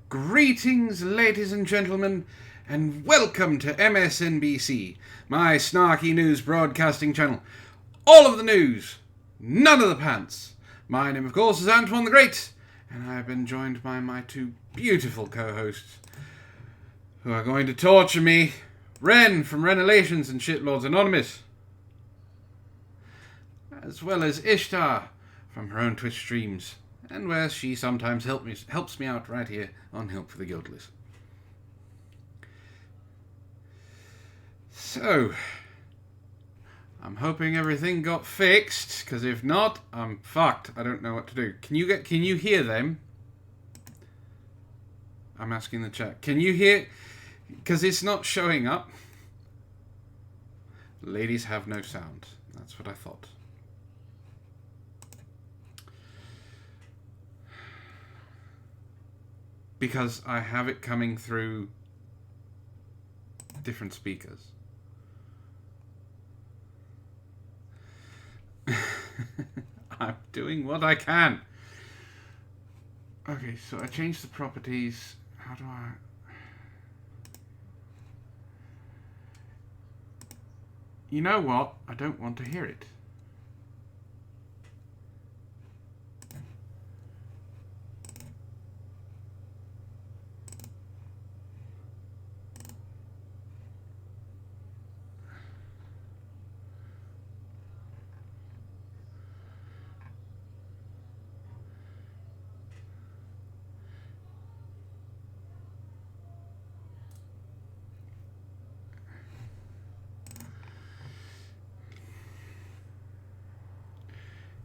Greetings, ladies and gentlemen, and welcome to MSNBC, my snarky news broadcasting channel. All of the news, none of the pants. My name, of course, is Antoine the Great, and I have been joined by my two beautiful co-hosts, who are going to torture me, Wren from Relations and Shitlords Anonymous, as well as Ishtar from her own Twitch streams, and where she sometimes helps me out right here on Help for the Guiltless. So, I'm hoping everything got fixed, because if not, I'm fucked. I don't know what to do. Can you hear them? I'm asking the chat. Can you hear? Because it's not showing up. Ladies have no sound. That's what I thought. Because I have it coming through different speakers. I'm doing what I can. Okay, so I changed the properties. How do I... You know what? I don't want to hear it.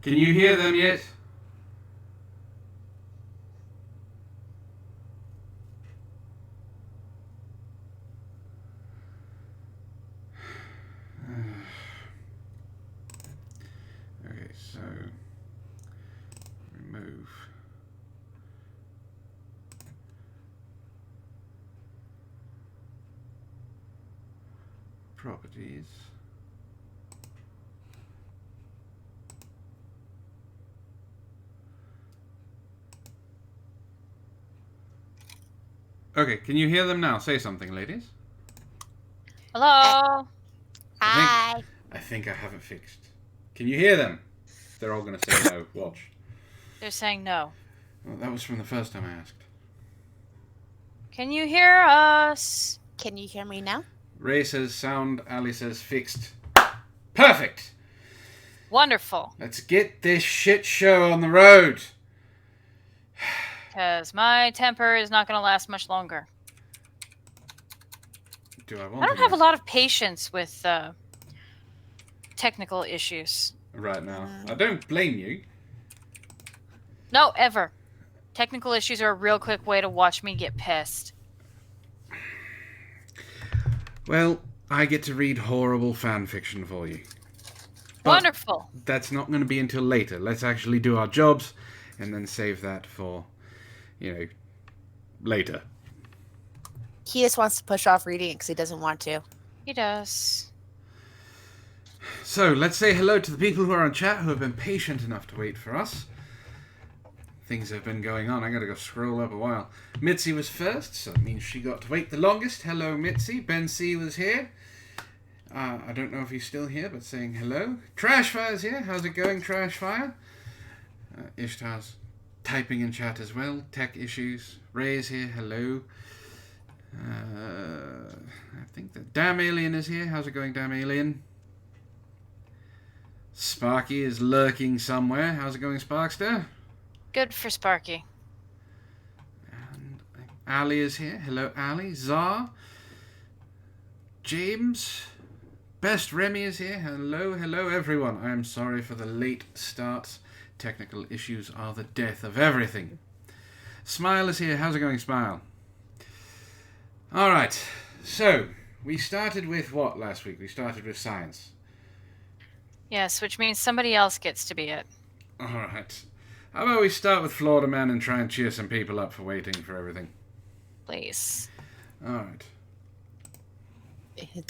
Can you hear them yet? Okay, so remove properties. Okay, can you hear them now? Say something, ladies. Hello. Hi. I think I have it fixed. Can you hear them? They're all going to say no. Watch. They're saying no. Well, that was from the first time I asked. Can you hear us? Can you hear me now? Ray says sound. Ali says fixed. Perfect. Wonderful. Let's get this shit show on the road. Because my temper is not going to last much longer. Do I want I don't to have a lot of patience with technical issues. right now? I don't blame you. No, ever. Technical issues are a real quick way to watch me get pissed. Well, I get to read horrible fan fiction for you. But Wonderful. that's not going to be until later. Let's actually do our jobs and then save that for, later. He just wants to push off reading because he doesn't want to. He does. So, let's say hello to the people who are on chat who have been patient enough to wait for us. Things have been going on. I gotta go scroll up a while. Mitzi was first, so it means she got to wait the longest. Hello, Mitzi. Ben C was here. I don't know if he's still here, but saying hello. Trashfire's here. How's it going, Trashfire? Ishtar's typing in chat as well. Tech issues. Ray's here. Hello. I think the Damn Alien is here. How's it going, Damn Alien? Sparky is lurking somewhere. How's it going, Sparkster? Good for Sparky. Ali is here. Hello, Ali. Zar. James. Best Remy is here. Hello, hello, everyone. I am sorry for the late start. Technical issues are the death of everything. Smile is here. How's it going, Smile? All right. So, we started with what last week? We started with science. Yes, which means somebody else gets to be it. All right. How about we start with Florida Man and try and cheer some people up for waiting for everything? Please. All right.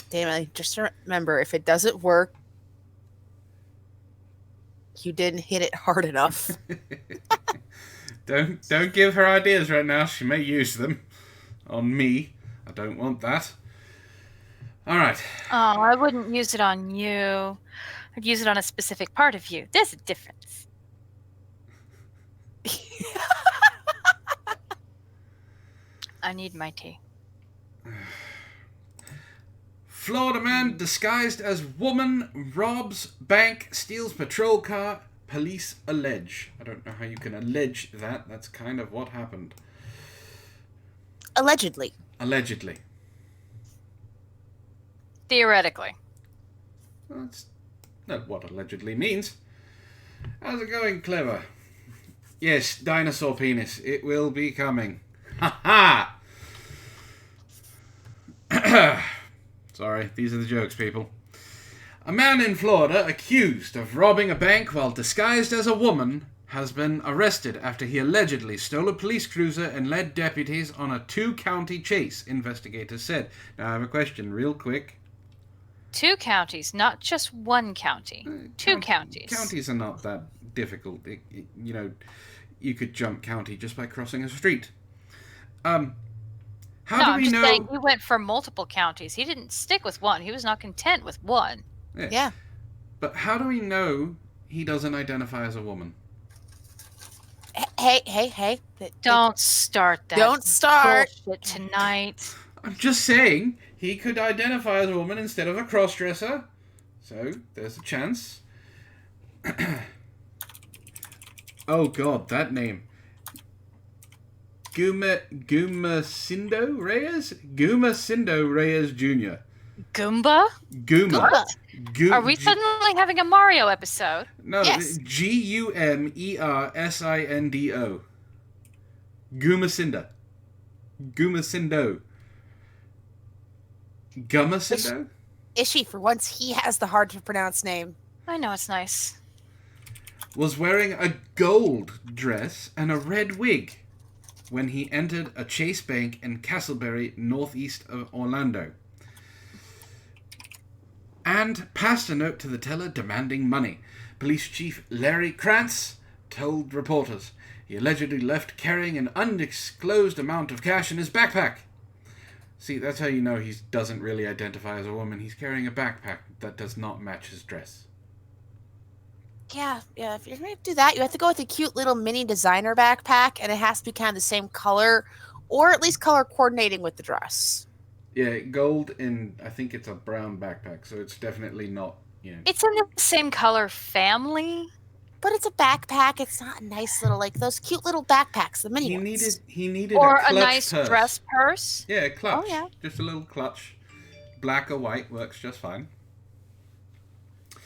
Damn, just remember, if it doesn't work, you didn't hit it hard enough. Don't give her ideas right now. She may use them on me. I don't want that. All right. Oh, I wouldn't use it on you. I'd use it on a specific part of you. There's a difference. I need my tea. Florida man disguised as woman robs bank, steals patrol car. Police allege. I don't know how you can allege that. That's kind of what happened. Allegedly. Allegedly. Theoretically. Well, that's not what allegedly means. How's it going, Clever? Yes, dinosaur penis. It will be coming. Ha ha! Sorry, these are the jokes, people. A man in Florida accused of robbing a bank while disguised as a woman has been arrested after he allegedly stole a police cruiser and led deputies on a 2-county chase, investigators said. Now, I have a question real quick. 2 counties, not just 1 county. 2 counties. Counties are not that difficult. You could jump county just by crossing a street. I'm just saying he went for multiple counties. He didn't stick with one. He was not content with one. Yeah. But how do we know he doesn't identify as a woman? Hey. Don't start that. Don't start. Bullshit tonight. I'm just saying, he could identify as a woman instead of a crossdresser. So, there's a chance. Oh god, that name. Gumasindo Reyes? Gumasindo Reyes Jr. Goomba? Guma. Are we suddenly having a Mario episode? No, Yes. Gumersindo. Gumasindo. Gumasindo. Gumasindo? Ishi, for once, he has the hard to pronounce name. I know, it's nice. Was wearing a gold dress and a red wig when he entered a Chase Bank in Castleberry, northeast of Orlando, and passed a note to the teller demanding money. Police Chief Larry Krantz told reporters he allegedly left carrying an undisclosed amount of cash in his backpack. See, that's how you know he doesn't really identify as a woman. He's carrying a backpack that does not match his dress. Yeah. If you're going to do that, you have to go with a cute little mini designer backpack, and it has to be kind of the same color, or at least color coordinating with the dress. Yeah, gold in, I think it's a brown backpack, so it's definitely not, It's in the same color family. But it's a backpack. It's not a nice little, like those cute little backpacks, the mini ones. He needed Or a a clutch nice purse. dress purse. Yeah, a clutch. Oh, yeah. Just a little clutch. Black or white works just fine.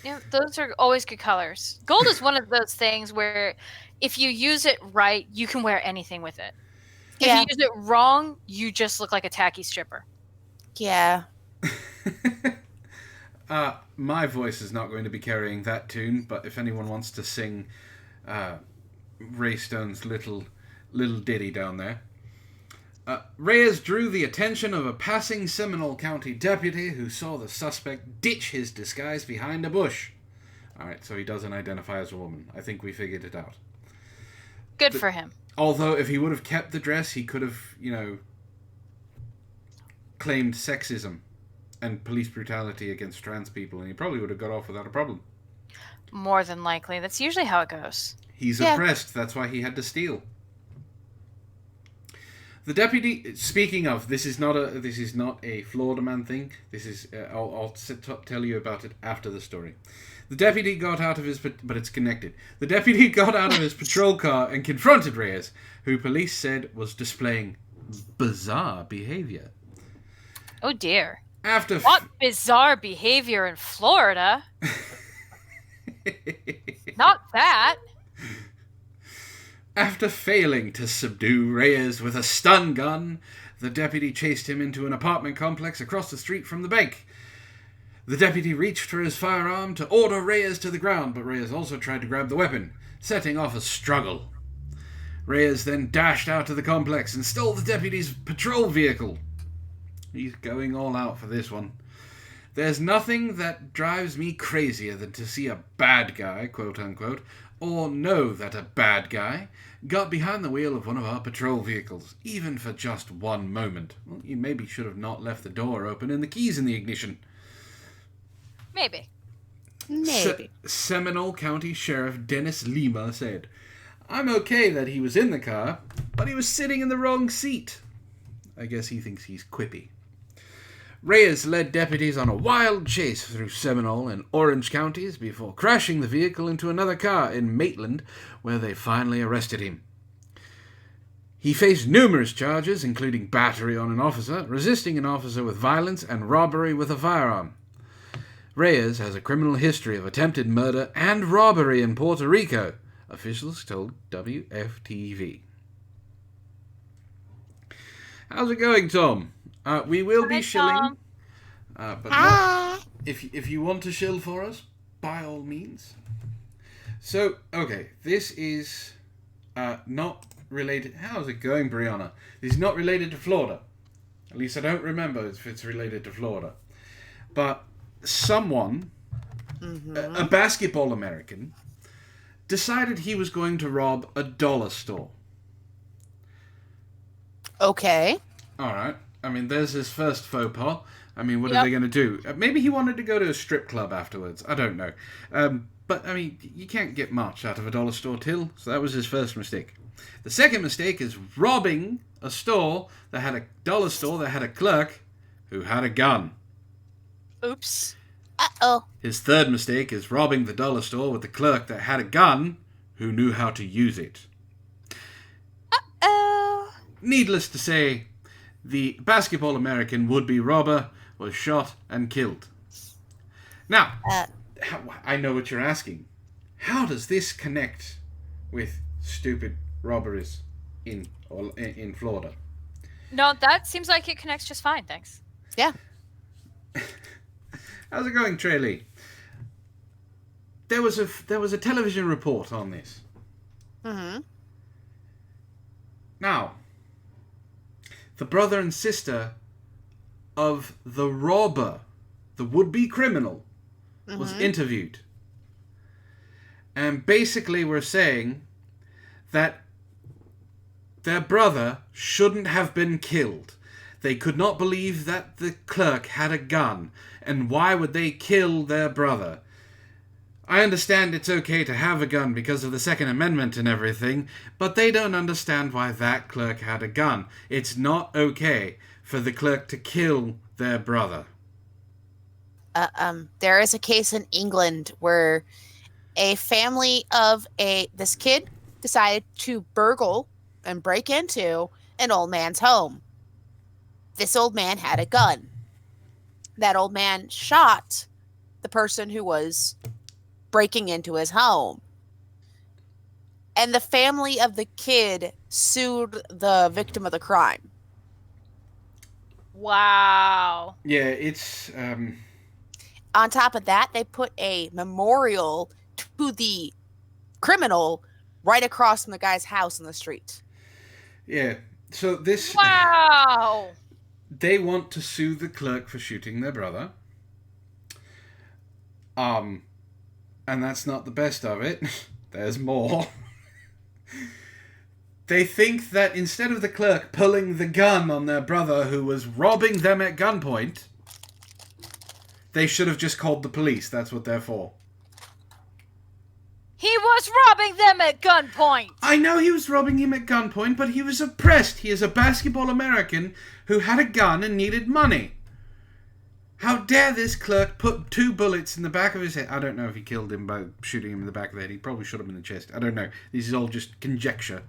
Yeah, those are always good colors. Gold is one of those things where if you use it right, you can wear anything with it. If Yeah. you use it wrong, you just look like a tacky stripper. Yeah. My voice is not going to be carrying that tune, but if anyone wants to sing Ray Stone's little ditty down there. Reyes drew the attention of a passing Seminole County deputy who saw the suspect ditch his disguise behind a bush. Alright, so he doesn't identify as a woman. I think we figured it out. Good for him. Although, if he would have kept the dress, he could have, claimed sexism and police brutality against trans people, and he probably would have got off without a problem. More than likely. That's usually how it goes. He's Yeah. oppressed, that's why he had to steal. The deputy, speaking of, this is not a Florida man thing. This is, I'll tell you about it after the story. The deputy got out of his, but it's connected. The deputy got out of his patrol car and confronted Reyes, who police said was displaying bizarre behavior. Oh dear. After What bizarre behavior in Florida? Not that. After failing to subdue Reyes with a stun gun, the deputy chased him into an apartment complex across the street from the bank. The deputy reached for his firearm to order Reyes to the ground, but Reyes also tried to grab the weapon, setting off a struggle. Reyes then dashed out of the complex and stole the deputy's patrol vehicle. He's going all out for this one. There's nothing that drives me crazier than to see a bad guy, quote unquote, or know that a bad guy got behind the wheel of one of our patrol vehicles, even for just one moment. Well, you maybe should have not left the door open and the keys in the ignition. Maybe. Seminole County Sheriff Dennis Lima said, "I'm okay that he was in the car, but he was sitting in the wrong seat." I guess he thinks he's quippy. Reyes led deputies on a wild chase through Seminole and Orange counties before crashing the vehicle into another car in Maitland, where they finally arrested him. He faced numerous charges, including battery on an officer, resisting an officer with violence, and robbery with a firearm. Reyes has a criminal history of attempted murder and robbery in Puerto Rico, officials told WFTV. How's it going, Tom? We will be shilling, but not, if you want to shill for us, by all means. So, okay, this is not related. How's it going, Brianna? This is not related to Florida. At least I don't remember if it's related to Florida. But someone, a basketball American, decided he was going to rob a dollar store. Okay. All right. I mean, there's his first faux pas. I mean, what are they going to do? Maybe he wanted to go to a strip club afterwards. I don't know. But, I mean, you can't get much out of a dollar store till, so that was his first mistake. The second mistake is robbing a store that had a dollar store that had a clerk who had a gun. Oops. Uh-oh. His third mistake is robbing the dollar store with the clerk that had a gun who knew how to use it. Uh-oh. Needless to say, the basketball American would-be robber was shot and killed. Now, I know what you're asking. How does this connect with stupid robberies in Florida? No, that seems like it connects just fine, thanks. Yeah. How's it going, Trey Lee? There was a television report on this. Mm-hmm. Now, the brother and sister of the robber, the would-be criminal, was interviewed. And basically we're saying that their brother shouldn't have been killed. They could not believe that the clerk had a gun. And why would they kill their brother? I understand it's okay to have a gun because of the Second Amendment and everything, but they don't understand why that clerk had a gun. It's not okay for the clerk to kill their brother. There is a case in England where a family of this kid decided to burgle and break into an old man's home. This old man had a gun. That old man shot the person who was breaking into his home. And the family of the kid sued the victim of the crime. Wow. Yeah, it's... On top of that, they put a memorial to the criminal right across from the guy's house in the street. Yeah, so this... Wow! They want to sue the clerk for shooting their brother. And that's not the best of it. There's more. They think that instead of the clerk pulling the gun on their brother who was robbing them at gunpoint, they should have just called the police. That's what they're for. He was robbing them at gunpoint! I know he was robbing him at gunpoint, but he was oppressed. He is a basketball American who had a gun and needed money. How dare this clerk put 2 bullets in the back of his head? I don't know if he killed him by shooting him in the back of the head. He probably shot him in the chest. I don't know. This is all just conjecture.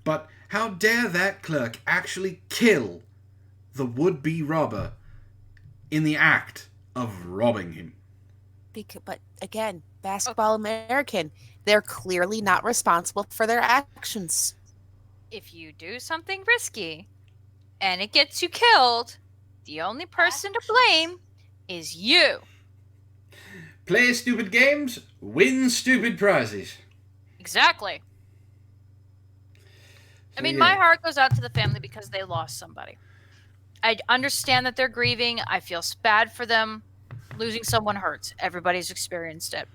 But How dare that clerk actually kill the would-be robber in the act of robbing him? But again, basketball American, they're clearly not responsible for their actions. If you do something risky and it gets you killed, the only person to blame is you. Play stupid games, win stupid prizes. Exactly. I mean, my heart goes out to the family because they lost somebody. I understand that they're grieving. I feel bad for them. Losing someone hurts. Everybody's experienced it.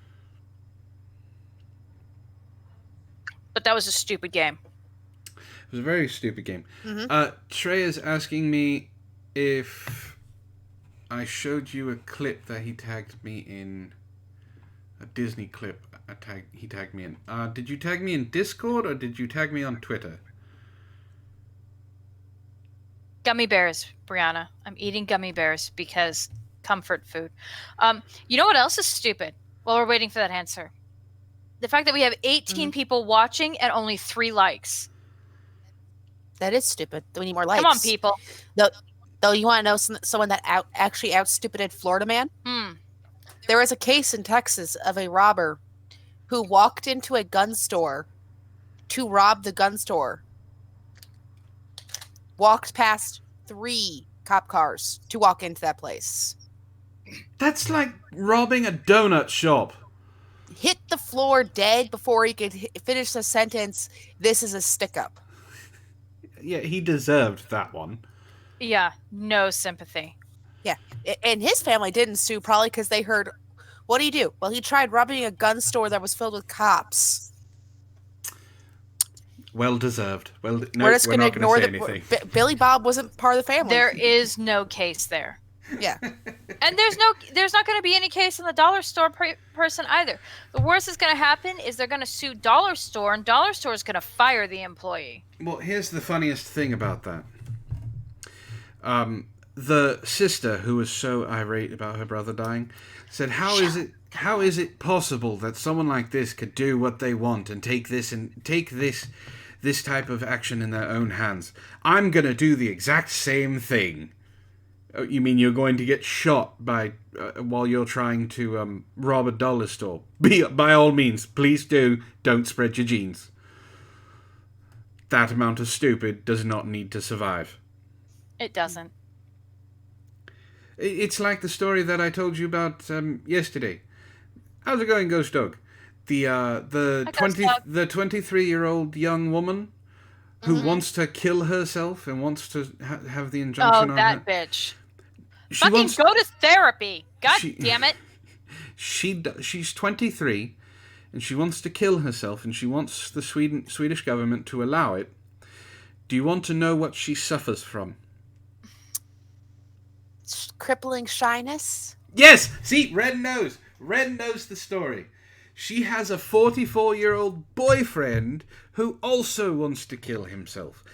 But that was a stupid game. It was a very stupid game. Mm-hmm. Trey is asking me if I showed you a clip that he tagged me in. A Disney clip he tagged me in. Did you tag me in Discord or did you tag me on Twitter? Gummy bears, Brianna. I'm eating gummy bears because comfort food. You know what else is stupid? While we're waiting for that answer. The fact that we have 18 people watching and only 3 likes. That is stupid. We need more likes. Come on, people. Though you want to know someone that actually out-stupided Florida man? There was a case in Texas of a robber who walked into a gun store to rob the gun store. Walked past 3 cop cars to walk into that place. That's like robbing a donut shop. Hit the floor dead before he could finish the sentence. This is a stick-up. Yeah, he deserved that one. Yeah, no sympathy. Yeah, and his family didn't sue probably because they heard, what do you do? Well, he tried robbing a gun store that was filled with cops. Well deserved. Well, no, we're just going to ignore anything. Billy Bob wasn't part of the family. There is no case there. Yeah. And there's not going to be any case on the dollar store person either. The worst that's going to happen is they're going to sue Dollar Store, and Dollar Store is going to fire the employee. Well, here's the funniest thing about that. The sister, who was so irate about her brother dying, said, how is it possible that someone like this could do what they want and take this type of action in their own hands? I'm going to do the exact same thing. Oh, you mean you're going to get shot by while you're trying to rob a dollar store? By all means, please do. Don't spread your genes. That amount of stupid does not need to survive. It doesn't. It's like the story that I told you about yesterday. How's it going, Ghost Dog? The 23-year-old young woman who wants to kill herself and wants to have the injunction on her. Oh, that bitch. Go to therapy. God damn it. She's 23 and she wants to kill herself and she wants the Swedish government to allow it. Do you want to know what she suffers from? Crippling shyness? Yes! See, Wren knows. Wren knows the story. She has a 44-year-old boyfriend who also wants to kill himself.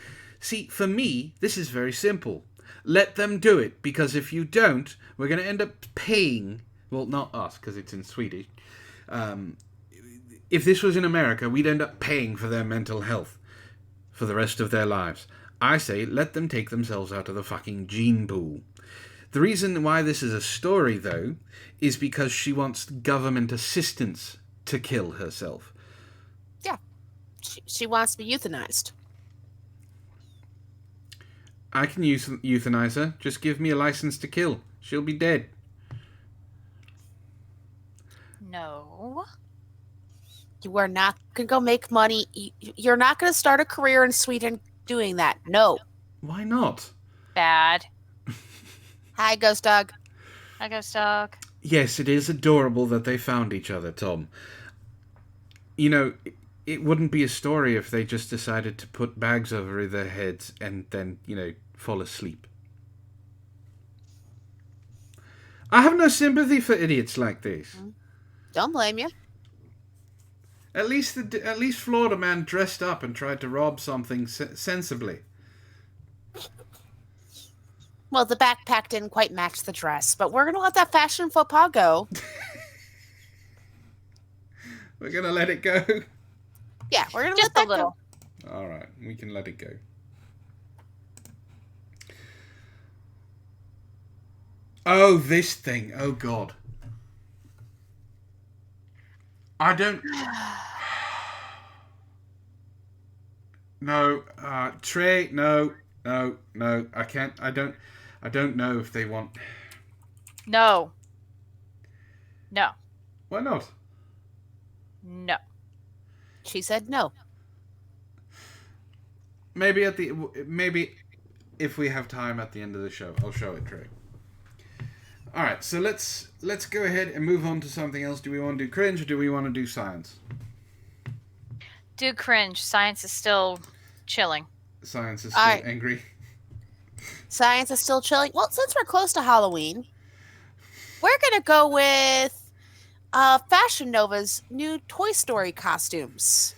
See, for me, this is very simple. Let them do it, because if you don't, we're going to end up paying... Well, not us, because it's in Swedish. If this was in America, we'd end up paying for their mental health for the rest of their lives. I say, let them take themselves out of the fucking gene pool. The reason why this is a story, though, is because she wants government assistance to kill herself. Yeah. She wants to be euthanized. I can euthanize her. Just give me a license to kill. She'll be dead. No. You are not going to go make money. You're not going to start a career in Sweden doing that. No. Why not? Bad. Hi, Ghost Dog. Hi, Ghost Dog. Yes, it is adorable that they found each other, Tom. You know, it wouldn't be a story if they just decided to put bags over their heads and then, fall asleep. I have no sympathy for idiots like this. Don't blame you. At least Florida man dressed up and tried to rob something sensibly. Well, the backpack didn't quite match the dress, but we're going to let that fashion faux pas go. We're going to let it go? Yeah, we're going to Just let a that little. go. All right, we can let it go. Oh, this thing. Oh, God. I don't... No, Trey, no, I can't, I don't know if they want... No. No. Why not? No. She said no. Maybe if we have time at the end of the show, I'll show it, Trey. Alright, so let's go ahead and move on to something else. Do we want to do cringe or do we want to do science? Do cringe. Science is still chilling. Science is still angry. Science is still chilling. Well, since we're close to Halloween, we're going to go with Fashion Nova's new Toy Story costumes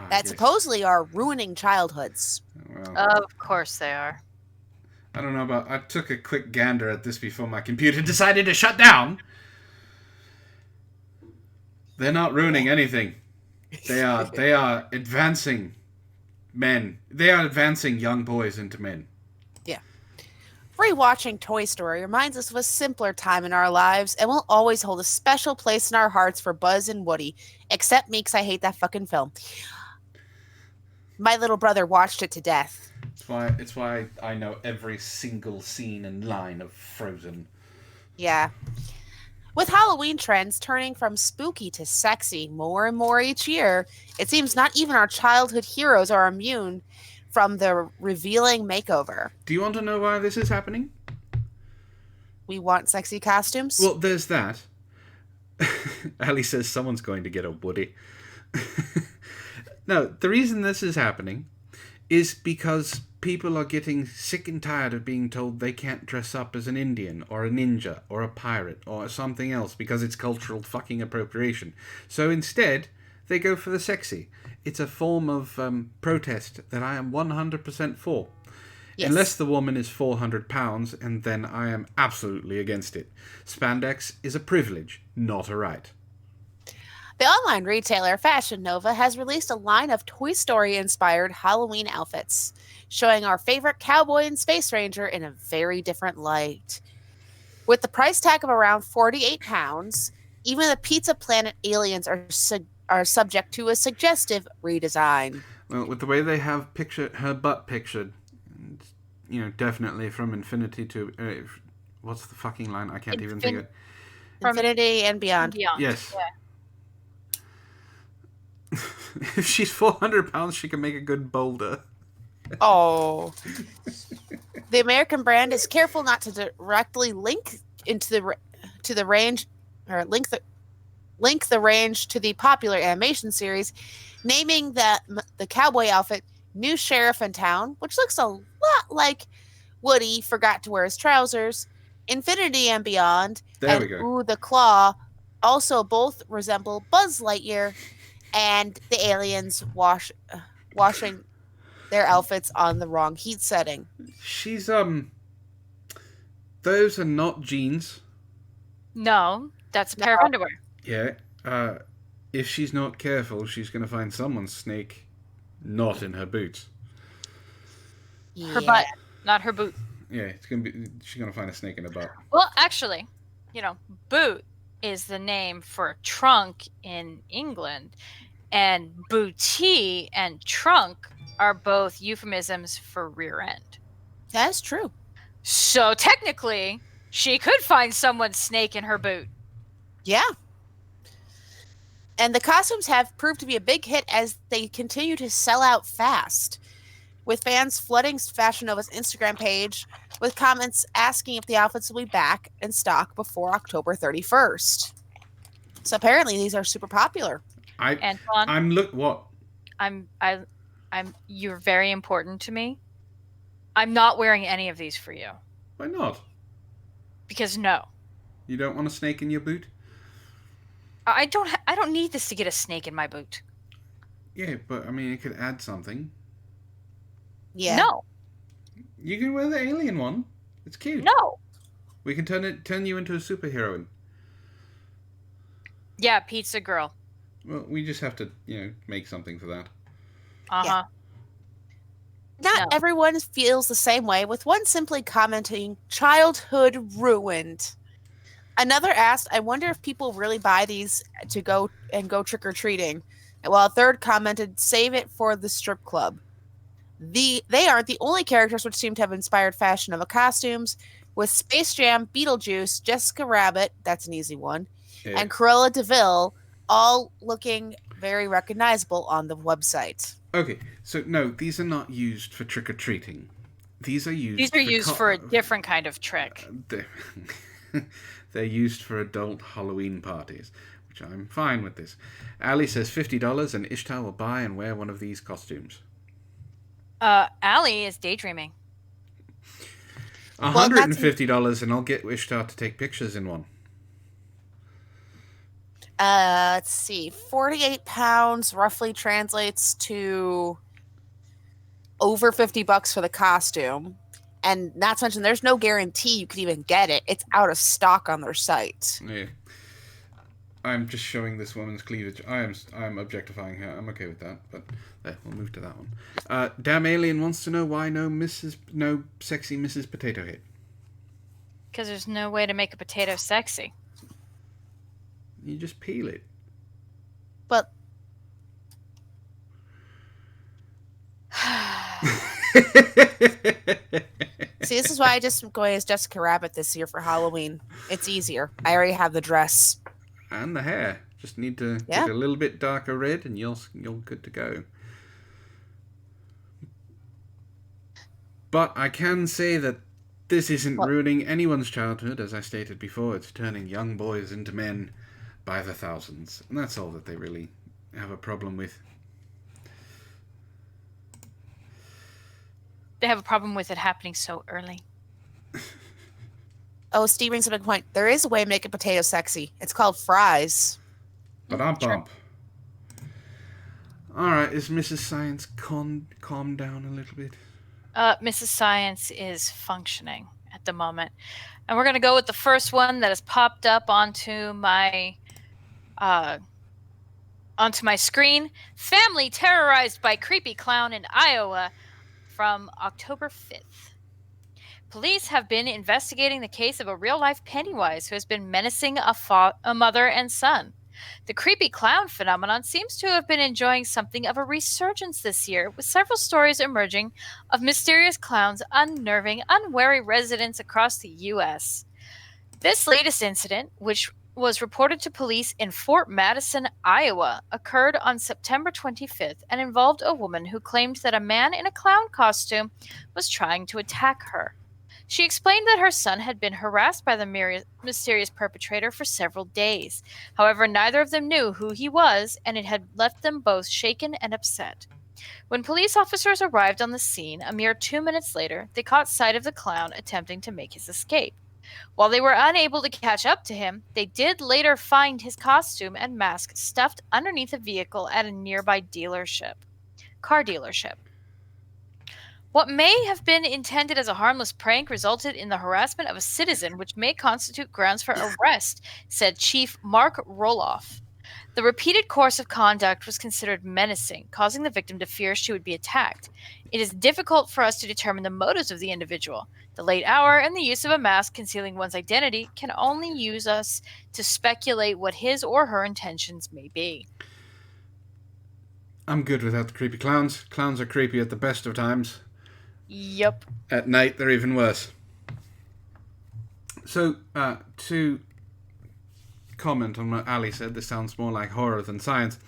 that supposedly are ruining childhoods. Well, Of course they are. I don't know about... I took a quick gander at this before my computer decided to shut down. They're not ruining anything. They are advancing men. They are advancing young boys into men. Yeah. Rewatching Toy Story reminds us of a simpler time in our lives and will always hold a special place in our hearts for Buzz and Woody. Except me, because I hate that fucking film. My little brother watched it to death. It's why I know every single scene and line of Frozen. Yeah. With Halloween trends turning from spooky to sexy more and more each year, it seems not even our childhood heroes are immune from the revealing makeover. Do you want to know why this is happening? We want sexy costumes? Well, there's that. Ali says someone's going to get a Woody. No, the reason this is happening is because people are getting sick and tired of being told they can't dress up as an Indian or a ninja or a pirate or something else because it's cultural fucking appropriation. So instead, they go for the sexy. It's a form of protest that I am 100% for. Yes. Unless the woman is 400 pounds, and then I am absolutely against it. Spandex is a privilege, not a right. The online retailer Fashion Nova has released a line of Toy Story-inspired Halloween outfits, showing our favorite cowboy and space ranger in a very different light. With the price tag of around 48 pounds, even the Pizza Planet aliens are subject to a suggestive redesign. Well, with the way they have her butt pictured, definitely from infinity to... what's the fucking line? I can't even think of it. Infinity and beyond. Yes. Yeah. If she's 400 pounds, she can make a good boulder. Oh. The American brand is careful not to directly link to the range, or link the range to the popular animation series, naming the cowboy outfit New Sheriff in Town, which looks a lot like Woody forgot to wear his trousers. Infinity and Beyond there we go. Ooh the Claw also both resemble Buzz Lightyear and the aliens washing their outfits on the wrong heat setting. She's those are not jeans. No, that's a pair of underwear. Yeah. If she's not careful, she's going to find someone's snake not in her boots. Yeah. Her butt, not her boot. Yeah, she's going to find a snake in her butt. Well, actually, boot is the name for trunk in England, and booty and trunk are both euphemisms for rear end. That's true. So technically, she could find someone's snake in her boot. Yeah. And the costumes have proved to be a big hit as they continue to sell out fast, with fans flooding Fashion Nova's Instagram page with comments asking if the outfits will be back in stock before October 31st. So apparently these are super popular. Antoine, what? You're very important to me. I'm not wearing any of these for you. Why not? Because no. You don't want a snake in your boot? I don't need this to get a snake in my boot. Yeah, but I mean, it could add something. Yeah. No. You can wear the alien one. It's cute. No. We can turn you into a superheroine. Yeah, pizza girl. Well, we just have to, make something for that. Uh-huh. not No. everyone feels the same way, with one simply commenting, childhood ruined. Another asked, I wonder if people really buy these to go trick-or-treating. While a third commented, save it for the strip club. They aren't the only characters which seem to have inspired fashion of costumes, with Space Jam, Beetlejuice, Jessica Rabbit, that's an easy one, Yeah. and Cruella de Vil all looking very recognizable on the website. Okay, so no, these are not used for trick-or-treating. These are used for a different kind of trick. They're used for adult Halloween parties, which I'm fine with this. Ali says $50 and Ishtar will buy and wear one of these costumes. Allie is daydreaming. $150 and I'll get Ishtar to take pictures in one. Let's see. 48 pounds roughly translates to over $50 for the costume. And not to mention, there's no guarantee you could even get it. It's out of stock on their site. Yeah. I'm just showing this woman's cleavage. I'm objectifying her. I'm okay with that, but there, we'll move to that one. Damn Alien wants to know why no sexy Mrs. Potato Head. Because there's no way to make a potato sexy. You just peel it. But see, this is why I just go as Jessica Rabbit this year for Halloween. It's easier. I already have the dress. And the hair. Just need to get a little bit darker red and you're good to go. But I can say that this isn't ruining anyone's childhood. As I stated before, it's turning young boys into men by the thousands. And that's all that they really have a problem with. They have a problem with it happening so early. Oh, Steve brings up a good point. There is a way to make a potato sexy. It's called fries. But I'm bump. Alright, is Mrs. Science calmed down a little bit? Mrs. Science is functioning at the moment. And we're going to go with the first one that has popped up onto my screen. Family terrorized by creepy clown in Iowa from October 5th. Police have been investigating the case of a real-life Pennywise who has been menacing a mother and son. The creepy clown phenomenon seems to have been enjoying something of a resurgence this year, with several stories emerging of mysterious clowns unnerving unwary residents across the U.S. This latest incident, which was reported to police in Fort Madison, Iowa, occurred on September 25th and involved a woman who claimed that a man in a clown costume was trying to attack her. She explained that her son had been harassed by the mysterious perpetrator for several days. However, neither of them knew who he was, and it had left them both shaken and upset. When police officers arrived on the scene a mere 2 minutes later, they caught sight of the clown attempting to make his escape. While they were unable to catch up to him, they did later find his costume and mask stuffed underneath a vehicle at a nearby car dealership. What may have been intended as a harmless prank resulted in the harassment of a citizen, which may constitute grounds for arrest, said Chief Mark Roloff. The repeated course of conduct was considered menacing, causing the victim to fear she would be attacked. It is difficult for us to determine the motives of the individual. The late hour and the use of a mask concealing one's identity can only use us to speculate what his or her intentions may be. I'm good without the creepy clowns. Clowns are creepy at the best of times. Yep. At night, they're even worse. So, to comment on what Ali said, this sounds more like horror than science.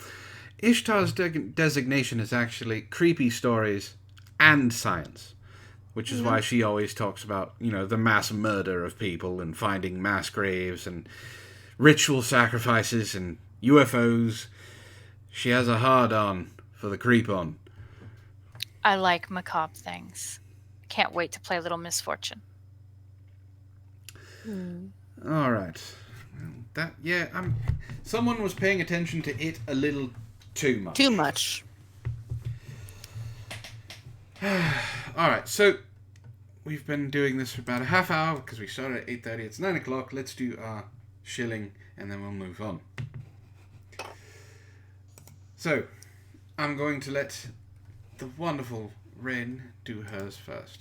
Ishtar's designation is actually creepy stories and science, which is why she always talks about, the mass murder of people and finding mass graves and ritual sacrifices and UFOs. She has a hard-on for the creep-on. I like macabre things. Can't wait to play Little Misfortune. All right. Someone was paying attention to it a little too much. Too much. All right, so we've been doing this for about a half hour because we started at 8:30. It's 9 o'clock. Let's do our shilling and then we'll move on. So, I'm going to let the wonderful Wren do hers first.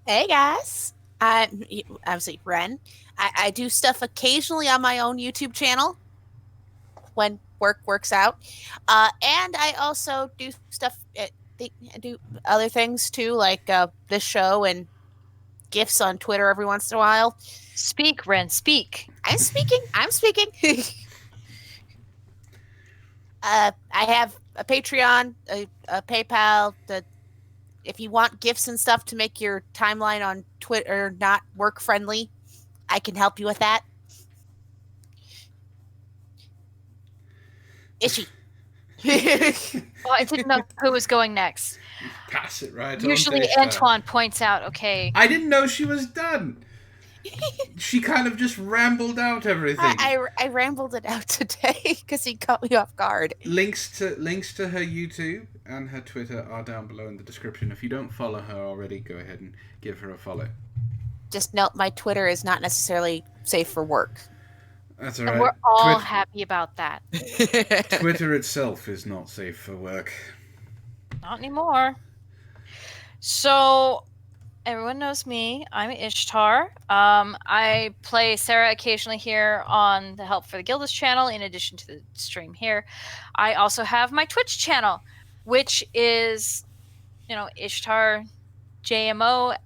Hey guys, I'm obviously Wren. I do stuff occasionally on my own YouTube channel when work works out, and I also do stuff. I do other things too, like this show and gifs on Twitter every once in a while. Speak, Wren, speak. I'm speaking. I'm speaking. I have a Patreon, a PayPal. If you want gifts and stuff to make your timeline on Twitter not work friendly, I can help you with that. Is she? Well, I didn't know who was going next. Pass it right Usually on to Ishtar. Antoine points out, okay. I didn't know she was done. She kind of just rambled out everything. I rambled it out today because he caught me off guard. Links to her YouTube and her Twitter are down below in the description. If you don't follow her already, go ahead and give her a follow. Just note my Twitter is not necessarily safe for work. That's all And right. we're all happy about that. Twitter itself is not safe for work. Not anymore. So, everyone knows me. I'm Ishtar. I play Sarah occasionally here on the Help for the Gildas channel, in addition to the stream here. I also have my Twitch channel, which is, Ishtar JMO.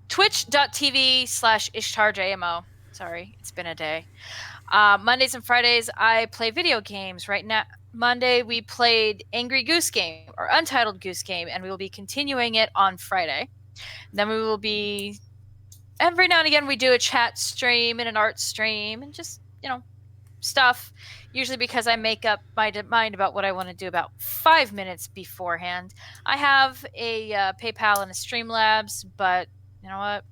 Twitch.tv/IshtarJMO. Sorry, it's been a day. Mondays and Fridays, I play video games. Right now, Monday, we played Angry Goose Game, or Untitled Goose Game, and we will be continuing it on Friday. Then we will be... Every now and again, we do a chat stream and an art stream, and just, stuff. Usually because I make up my mind about what I want to do about 5 minutes beforehand. I have a PayPal and a Streamlabs, but you know what?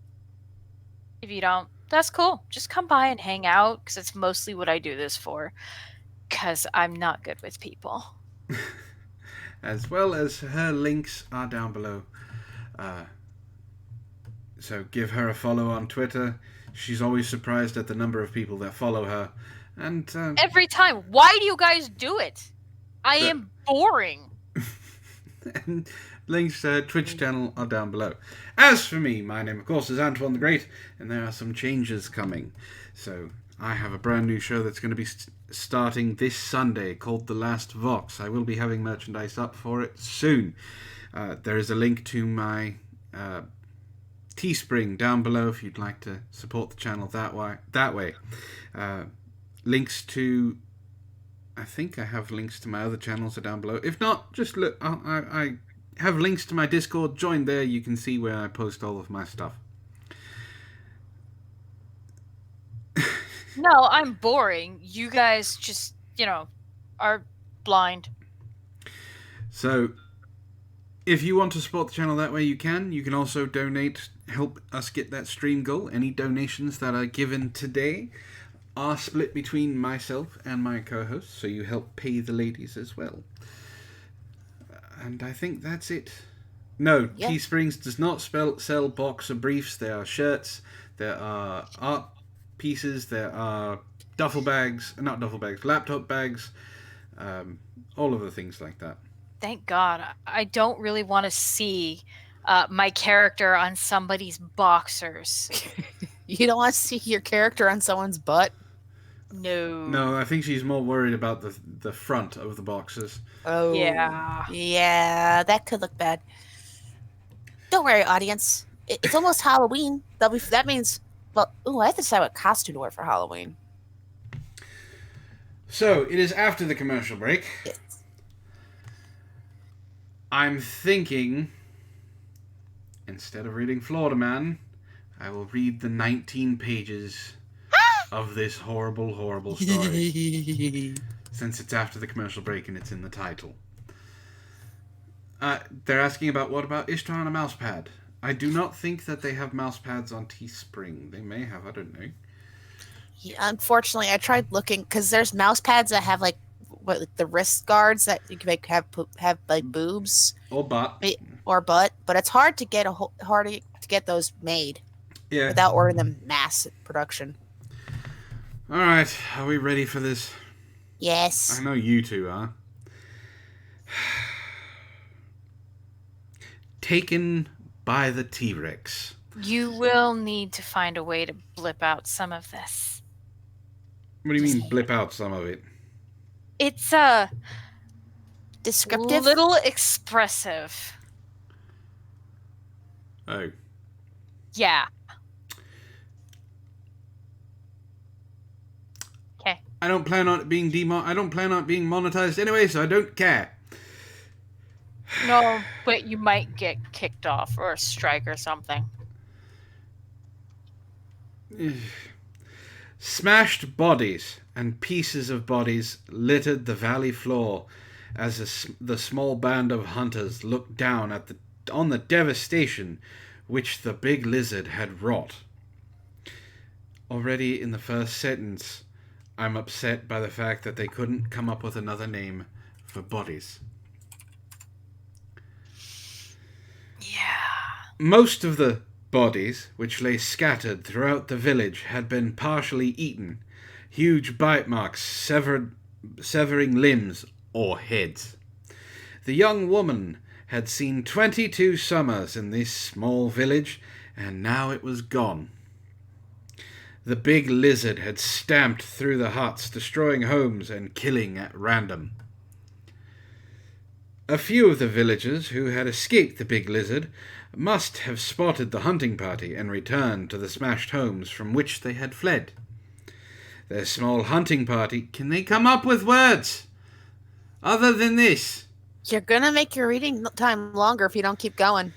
If you don't, that's cool. Just come by and hang out, because it's mostly what I do this for. Because I'm not good with people. As well as her links are down below. So give her a follow on Twitter. She's always surprised at the number of people that follow her. And every time. Why do you guys do it? I am boring. And links to her Twitch channel are down below. As for me, my name, of course, is Antoine the Great, and there are some changes coming. So I have a brand new show that's going to be starting this Sunday called The Last Vox. I will be having merchandise up for it soon. There is a link to my Teespring down below if you'd like to support the channel that way. Links to... I think I have links to my other channels are down below. If not, just look. I have links to my Discord. Join there. You can see where I post all of my stuff. No, I'm boring. You guys just, are blind. So, if you want to support the channel that way, you can. You can also donate, help us get that stream goal. Any donations that are given today are split between myself and my co-host, so you help pay the ladies as well. And I think that's it. No, Yep. Teesprings does not sell boxer briefs. There are shirts, there are art pieces, there are laptop bags, all of the things like that. Thank God. I don't really want to see my character on somebody's boxers. You don't want to see your character on someone's butt? No, I think she's more worried about the front of the boxes. Oh. Yeah. Yeah, that could look bad. Don't worry, audience. It's almost Halloween. That means... Well, I have to decide what costume to wear for Halloween. So, it is after the commercial break. Yes. I'm thinking, instead of reading Florida Man, I will read the 19 pages of this horrible, horrible story. Since it's after the commercial break and it's in the title. They're asking what about Ishtar on a mouse pad? I do not think that they have mouse pads on Teespring. They may have, I don't know. Yeah, unfortunately, I tried looking, because there's mouse pads that have, the wrist guards that you can have boobs. Or butt. Or butt, but it's hard to get those made. Yeah. Without ordering them mass production. Alright, are we ready for this? Yes. I know you two are. taken by the T-Rex. You will need to find a way to blip out some of this. What do you mean, blip out some of it? It's Descriptive. little expressive. Oh. Yeah. Okay. I don't plan on it being monetized anyway, so I don't care. No, but you might get kicked off or a strike or something. Smashed bodies and pieces of bodies littered the valley floor as the small band of hunters looked down on the devastation which the big lizard had wrought. Already in the first sentence, I'm upset by the fact that they couldn't come up with another name for bodies. Yeah. Most of the bodies, which lay scattered throughout the village, had been partially eaten, huge bite marks severing limbs or heads. The young woman had seen 22 summers in this small village, and now it was gone. The big lizard had stamped through the huts, destroying homes and killing at random. A few of the villagers who had escaped the big lizard must have spotted the hunting party and returned to the smashed homes from which they had fled. Their small hunting party... Can they come up with words other than this? You're gonna make your reading time longer if you don't keep going.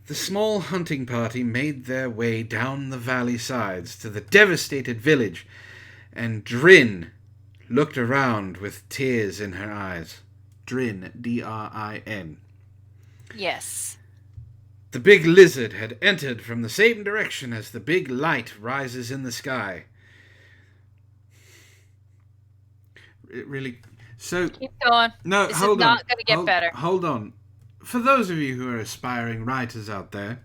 The small hunting party made their way down the valley sides to the devastated village, and Drin looked around with tears in her eyes. Drin, D-R-I-N. Yes. The big lizard had entered from the same direction as the big light rises in the sky. It really... So... Keep going. No, This hold is on. not going to get better. Hold on. For those of you who are aspiring writers out there,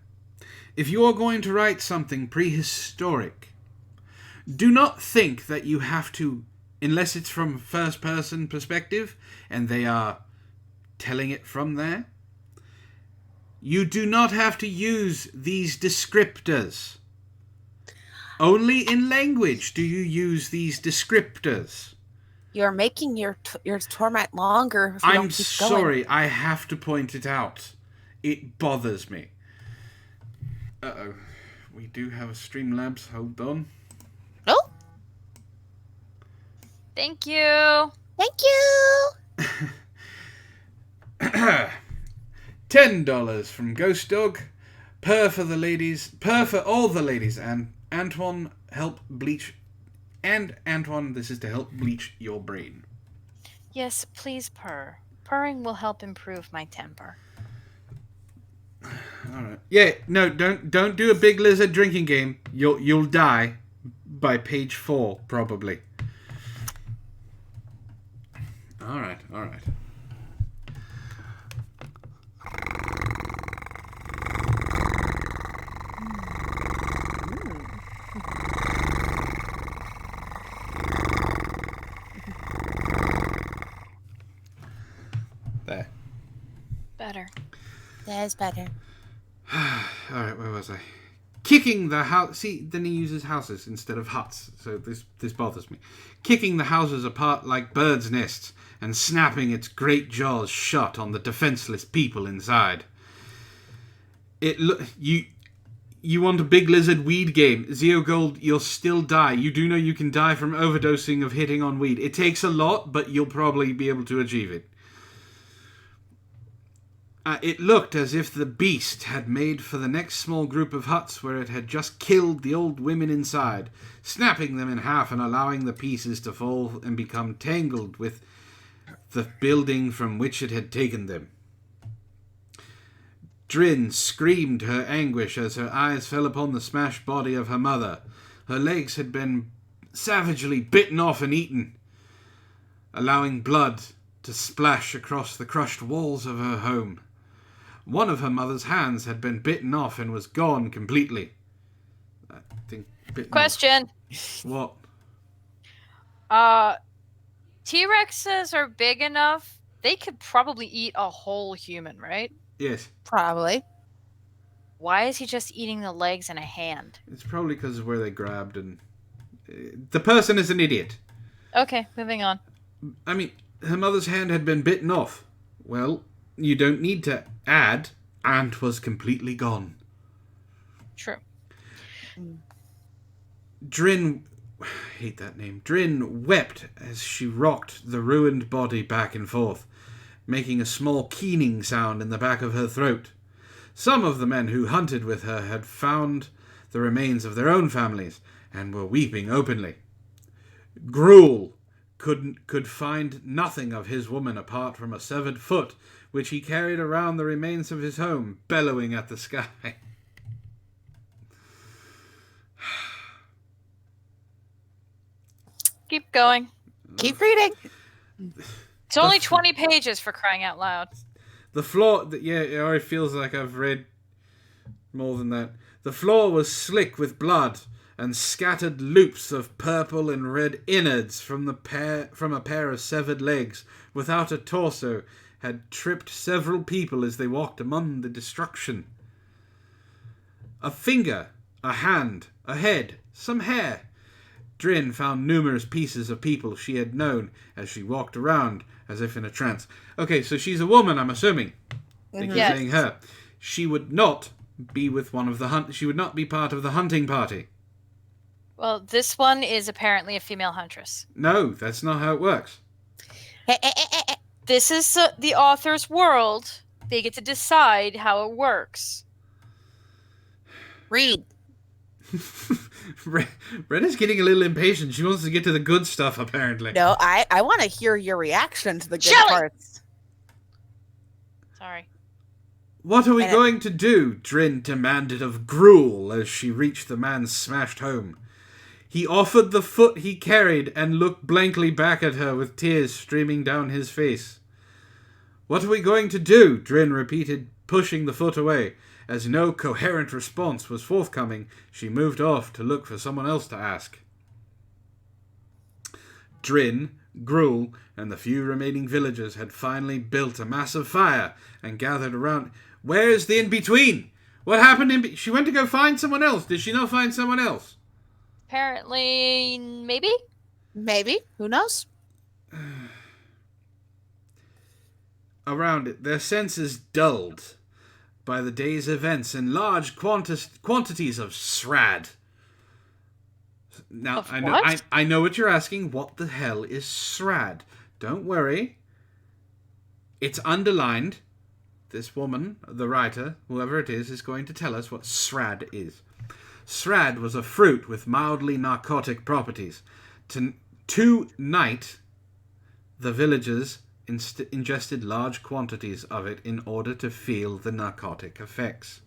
if you are going to write something prehistoric, do not think that you have to, unless it's from first-person perspective, and they are telling it from there, you do not have to use these descriptors. Only in language do you use these descriptors. You're making your torment longer if you don't I'm keep sorry, going. I have to point it out. It bothers me. Uh-oh. We do have a Streamlabs. Hold on. Oh, Thank you. thank you. $10 from Ghost Dog. Per for all the ladies. And Antoine, help bleach. And Antoine, this is to help bleach your brain. Yes, please purr. Purring will help improve my temper. Alright. Yeah, no, don't do a big lizard drinking game. You'll die by page 4, probably. Alright. There. Better. That's better. Alright, where was I? Kicking the house... See, then he uses houses instead of huts, so this bothers me. Kicking the houses apart like birds' nests and snapping its great jaws shut on the defenseless people inside. You want a big lizard weed game. Zeo Gold, you'll still die. You do know you can die from overdosing of hitting on weed. It takes a lot, but you'll probably be able to achieve it. It looked as if the beast had made for the next small group of huts where it had just killed the old women inside, snapping them in half and allowing the pieces to fall and become tangled with the building from which it had taken them. Drin screamed her anguish as her eyes fell upon the smashed body of her mother. Her legs had been savagely bitten off and eaten, allowing blood to splash across the crushed walls of her home. One of her mother's hands had been bitten off and was gone completely. I think bitten Question. off. What? T-Rexes are big enough. They could probably eat a whole human, right? Yes. Probably. Why is he just eating the legs and a hand? It's probably because of where they grabbed and... the person is an idiot. Okay, moving on. I mean, her mother's hand had been bitten off. Well, you don't need to add, and was completely gone. True. Drin... I hate that name. Drin wept as she rocked the ruined body back and forth, making a small keening sound in the back of her throat. Some of the men who hunted with her had found the remains of their own families and were weeping openly. Gruel could find nothing of his woman apart from a severed foot, which he carried around the remains of his home, bellowing at the sky. Keep going. Keep reading. It's only 20 pages, for crying out loud. The floor... yeah, it already feels like I've read more than that. The floor was slick with blood, and scattered loops of purple and red innards from a pair of severed legs, without a torso, had tripped several people as they walked among the destruction. A finger, a hand, a head, some hair. Drin found numerous pieces of people she had known as she walked around, as if in a trance. Okay, so she's a woman, I'm assuming. They keep saying her. She would not be with one of the she would not be part of the hunting party. Well, this one is apparently a female huntress. No, that's not how it works. This is the author's world. They get to decide how it works. Read. Ren is getting a little impatient. She wants to get to the good stuff, apparently. No, I want to hear your reaction to the good Shelley! parts. Sorry. What are we going to do? Drin demanded of Gruel as she reached the man's smashed home. He offered the foot he carried and looked blankly back at her with tears streaming down his face. What are we going to do? Drin repeated, pushing the foot away. As no coherent response was forthcoming, she moved off to look for someone else to ask. Drin, Gruel, and the few remaining villagers had finally built a massive fire and gathered around. Where's the in-between? What happened she went to go find someone else. Did she not find someone else? Apparently, maybe? Maybe. Who knows? Around it, their senses dulled by the day's events and large quantities of srad. Now, I know what you're asking. What the hell is srad? Don't worry. It's underlined. This woman, the writer, whoever it is going to tell us what srad is. Srad was a fruit with mildly narcotic properties. Tonight, the villagers ingested large quantities of it in order to feel the narcotic effects.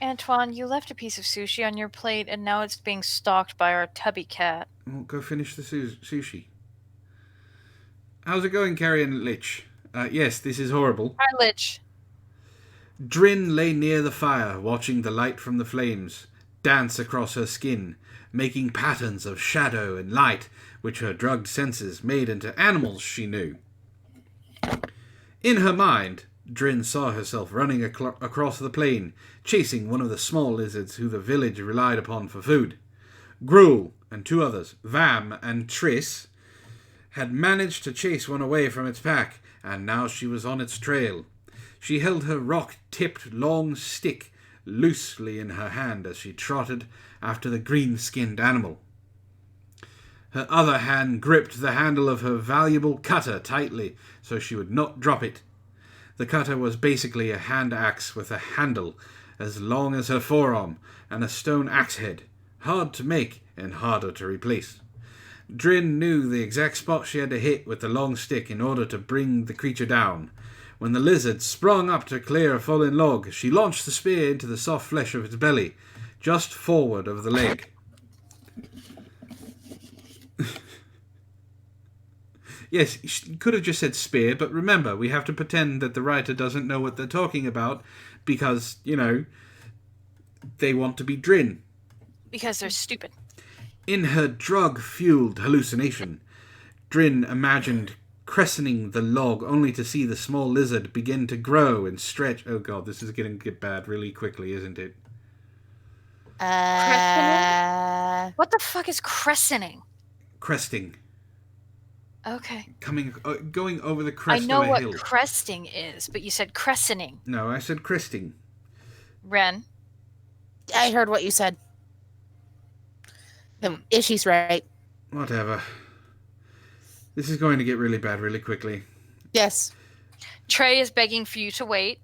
Antoine, you left a piece of sushi on your plate, and now it's being stalked by our tubby cat. Well, go finish the sushi. How's it going, Carrie and Lich? Yes, this is horrible. Hi, Lich. Drin lay near the fire, watching the light from the flames dance across her skin, making patterns of shadow and light, which her drugged senses made into animals she knew. In her mind, Drin saw herself running across the plain, chasing one of the small lizards who the village relied upon for food. Gruel and two others, Vam and Triss, had managed to chase one away from its pack, and now she was on its trail. She held her rock-tipped long stick loosely in her hand as she trotted after the green-skinned animal. Her other hand gripped the handle of her valuable cutter tightly so she would not drop it. The cutter was basically a hand axe with a handle as long as her forearm and a stone axe head, hard to make and harder to replace. Drin knew the exact spot she had to hit with the long stick in order to bring the creature down. When the lizard sprung up to clear a fallen log, she launched the spear into the soft flesh of its belly, just forward of the leg. Yes, she could have just said spear, but remember, we have to pretend that the writer doesn't know what they're talking about because, they want to be Drin. Because they're stupid. In her drug-fueled hallucination, Drin imagined cressening the log, only to see the small lizard begin to grow and stretch. Oh god, this is going to get bad really quickly, isn't it? What the fuck is crescenting? Cresting. Okay. Going over the crest I know of a what hill. cresting is, but you said crescenting. No, I said cresting. Wren. I heard what you said. Ishy's right. Whatever. This is going to get really bad really quickly. Yes. Trey is begging for you to wait.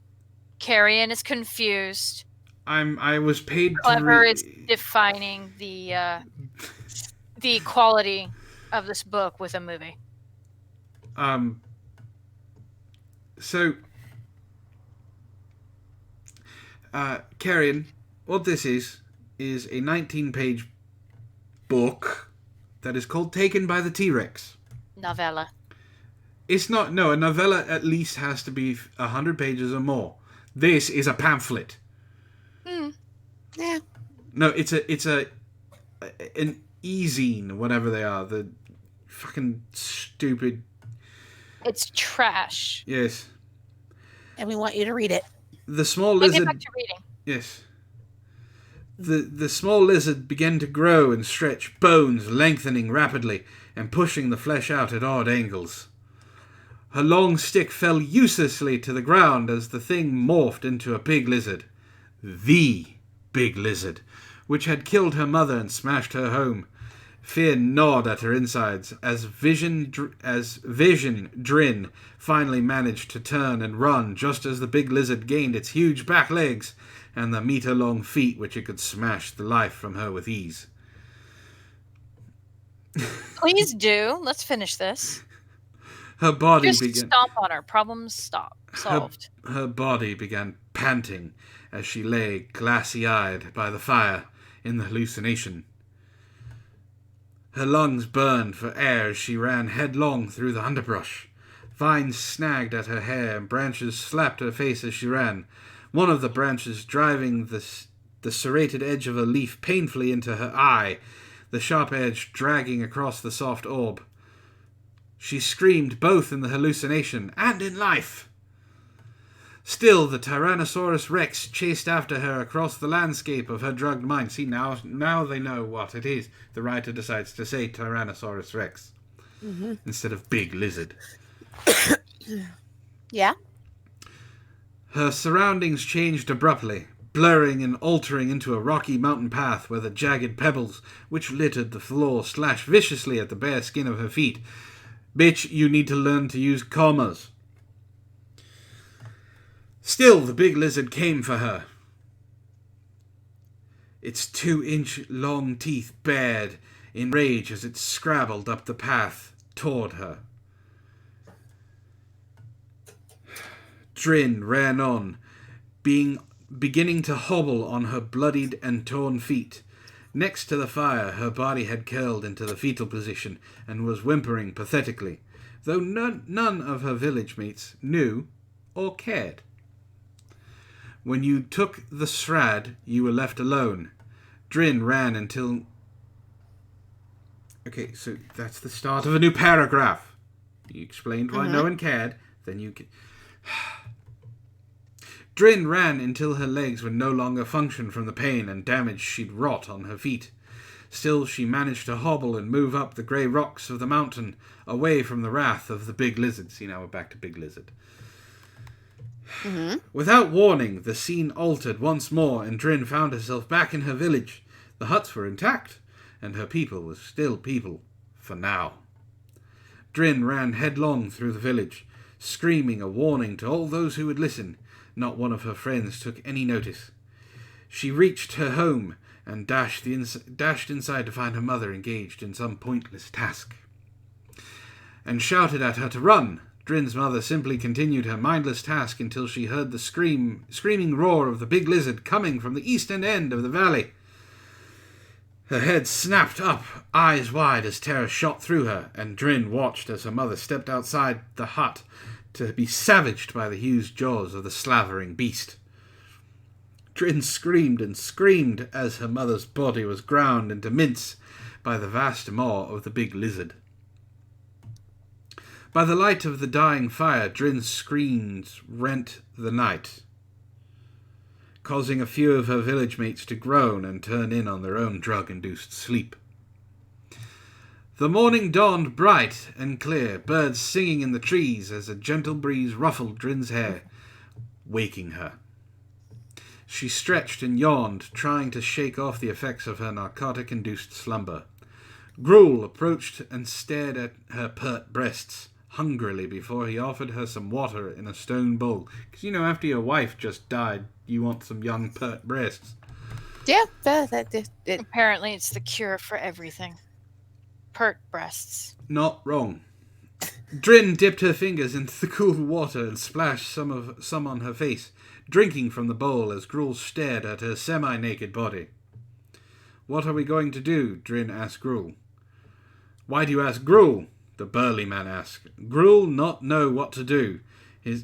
Carrion is confused. I was paid Clever to is defining the quality of this book with a movie. So Carrion, what this is a 19-page book that is called Taken by the T-Rex. Novella. It's not, no, a novella at least has to be 100 pages or more. This is a pamphlet. Yeah. No, it's an e-zine, whatever they are, the fucking stupid. It's trash. Yes. And we want you to read it. The small Get lizard. back to reading. Yes. The small lizard began to grow and stretch, bones lengthening rapidly and pushing the flesh out at odd angles. Her long stick fell uselessly to the ground as the thing morphed into a big lizard. The big lizard, which had killed her mother and smashed her home. Fear gnawed at her insides as Vision Drin finally managed to turn and run just as the big lizard gained its huge back legs and the meter-long feet which it could smash the life from her with ease. Please do. Let's finish this. Her body Just began... stomp on her. Problem solved. Her body began panting as she lay glassy-eyed by the fire in the hallucination. Her lungs burned for air as she ran headlong through the underbrush. Vines snagged at her hair and branches slapped her face as she ran, one of the branches driving the serrated edge of a leaf painfully into her eye, the sharp edge dragging across the soft orb. She screamed both in the hallucination and in life. Still, the Tyrannosaurus Rex chased after her across the landscape of her drugged mind. See, now they know what it is. The writer decides to say Tyrannosaurus Rex instead of big lizard. Yeah? Her surroundings changed abruptly, blurring and altering into a rocky mountain path where the jagged pebbles, which littered the floor, slashed viciously at the bare skin of her feet. Bitch, you need to learn to use commas. Still, the big lizard came for her. Its 2-inch long teeth bared in rage as it scrabbled up the path toward her. Drin ran on, beginning to hobble on her bloodied and torn feet. Next to the fire, her body had curled into the fetal position and was whimpering pathetically, though none of her village mates knew or cared. When you took the Srad, you were left alone. Drin ran until... Okay, so that's the start of a new paragraph. You explained why no one cared, then you... Drin ran until her legs would no longer function from the pain and damage she'd wrought on her feet. Still, she managed to hobble and move up the grey rocks of the mountain, away from the wrath of the big lizard. See, now we're back to big lizard. Without warning, the scene altered once more, and Drin found herself back in her village. The huts were intact, and her people were still people, for now. Drin ran headlong through the village, screaming a warning to all those who would listen. Not one of her friends took any notice. She reached her home and dashed inside to find her mother engaged in some pointless task, and shouted at her to run. Drin's mother simply continued her mindless task until she heard the screaming roar of the big lizard coming from the eastern end of the valley. Her head snapped up, eyes wide as terror shot through her, and Drin watched as her mother stepped outside the hut to be savaged by the huge jaws of the slavering beast. Drin screamed and screamed as her mother's body was ground into mince by the vast maw of the big lizard. By the light of the dying fire, Drin's screams rent the night, causing a few of her village mates to groan and turn in on their own drug-induced sleep. The morning dawned bright and clear, birds singing in the trees as a gentle breeze ruffled Drin's hair, waking her. She stretched and yawned, trying to shake off the effects of her narcotic-induced slumber. Gruel approached and stared at her pert breasts hungrily before he offered her some water in a stone bowl. Because, after your wife just died, you want some young pert breasts. Yeah, Apparently it's the cure for everything. Pert breasts. Not wrong. Drin dipped her fingers into the cool water and splashed some on her face, drinking from the bowl as Gruel stared at her semi-naked body. "What are we going to do?" Drin asked Gruel. "Why do you ask Gruel?" the burly man asked. Gruel not know what to do. If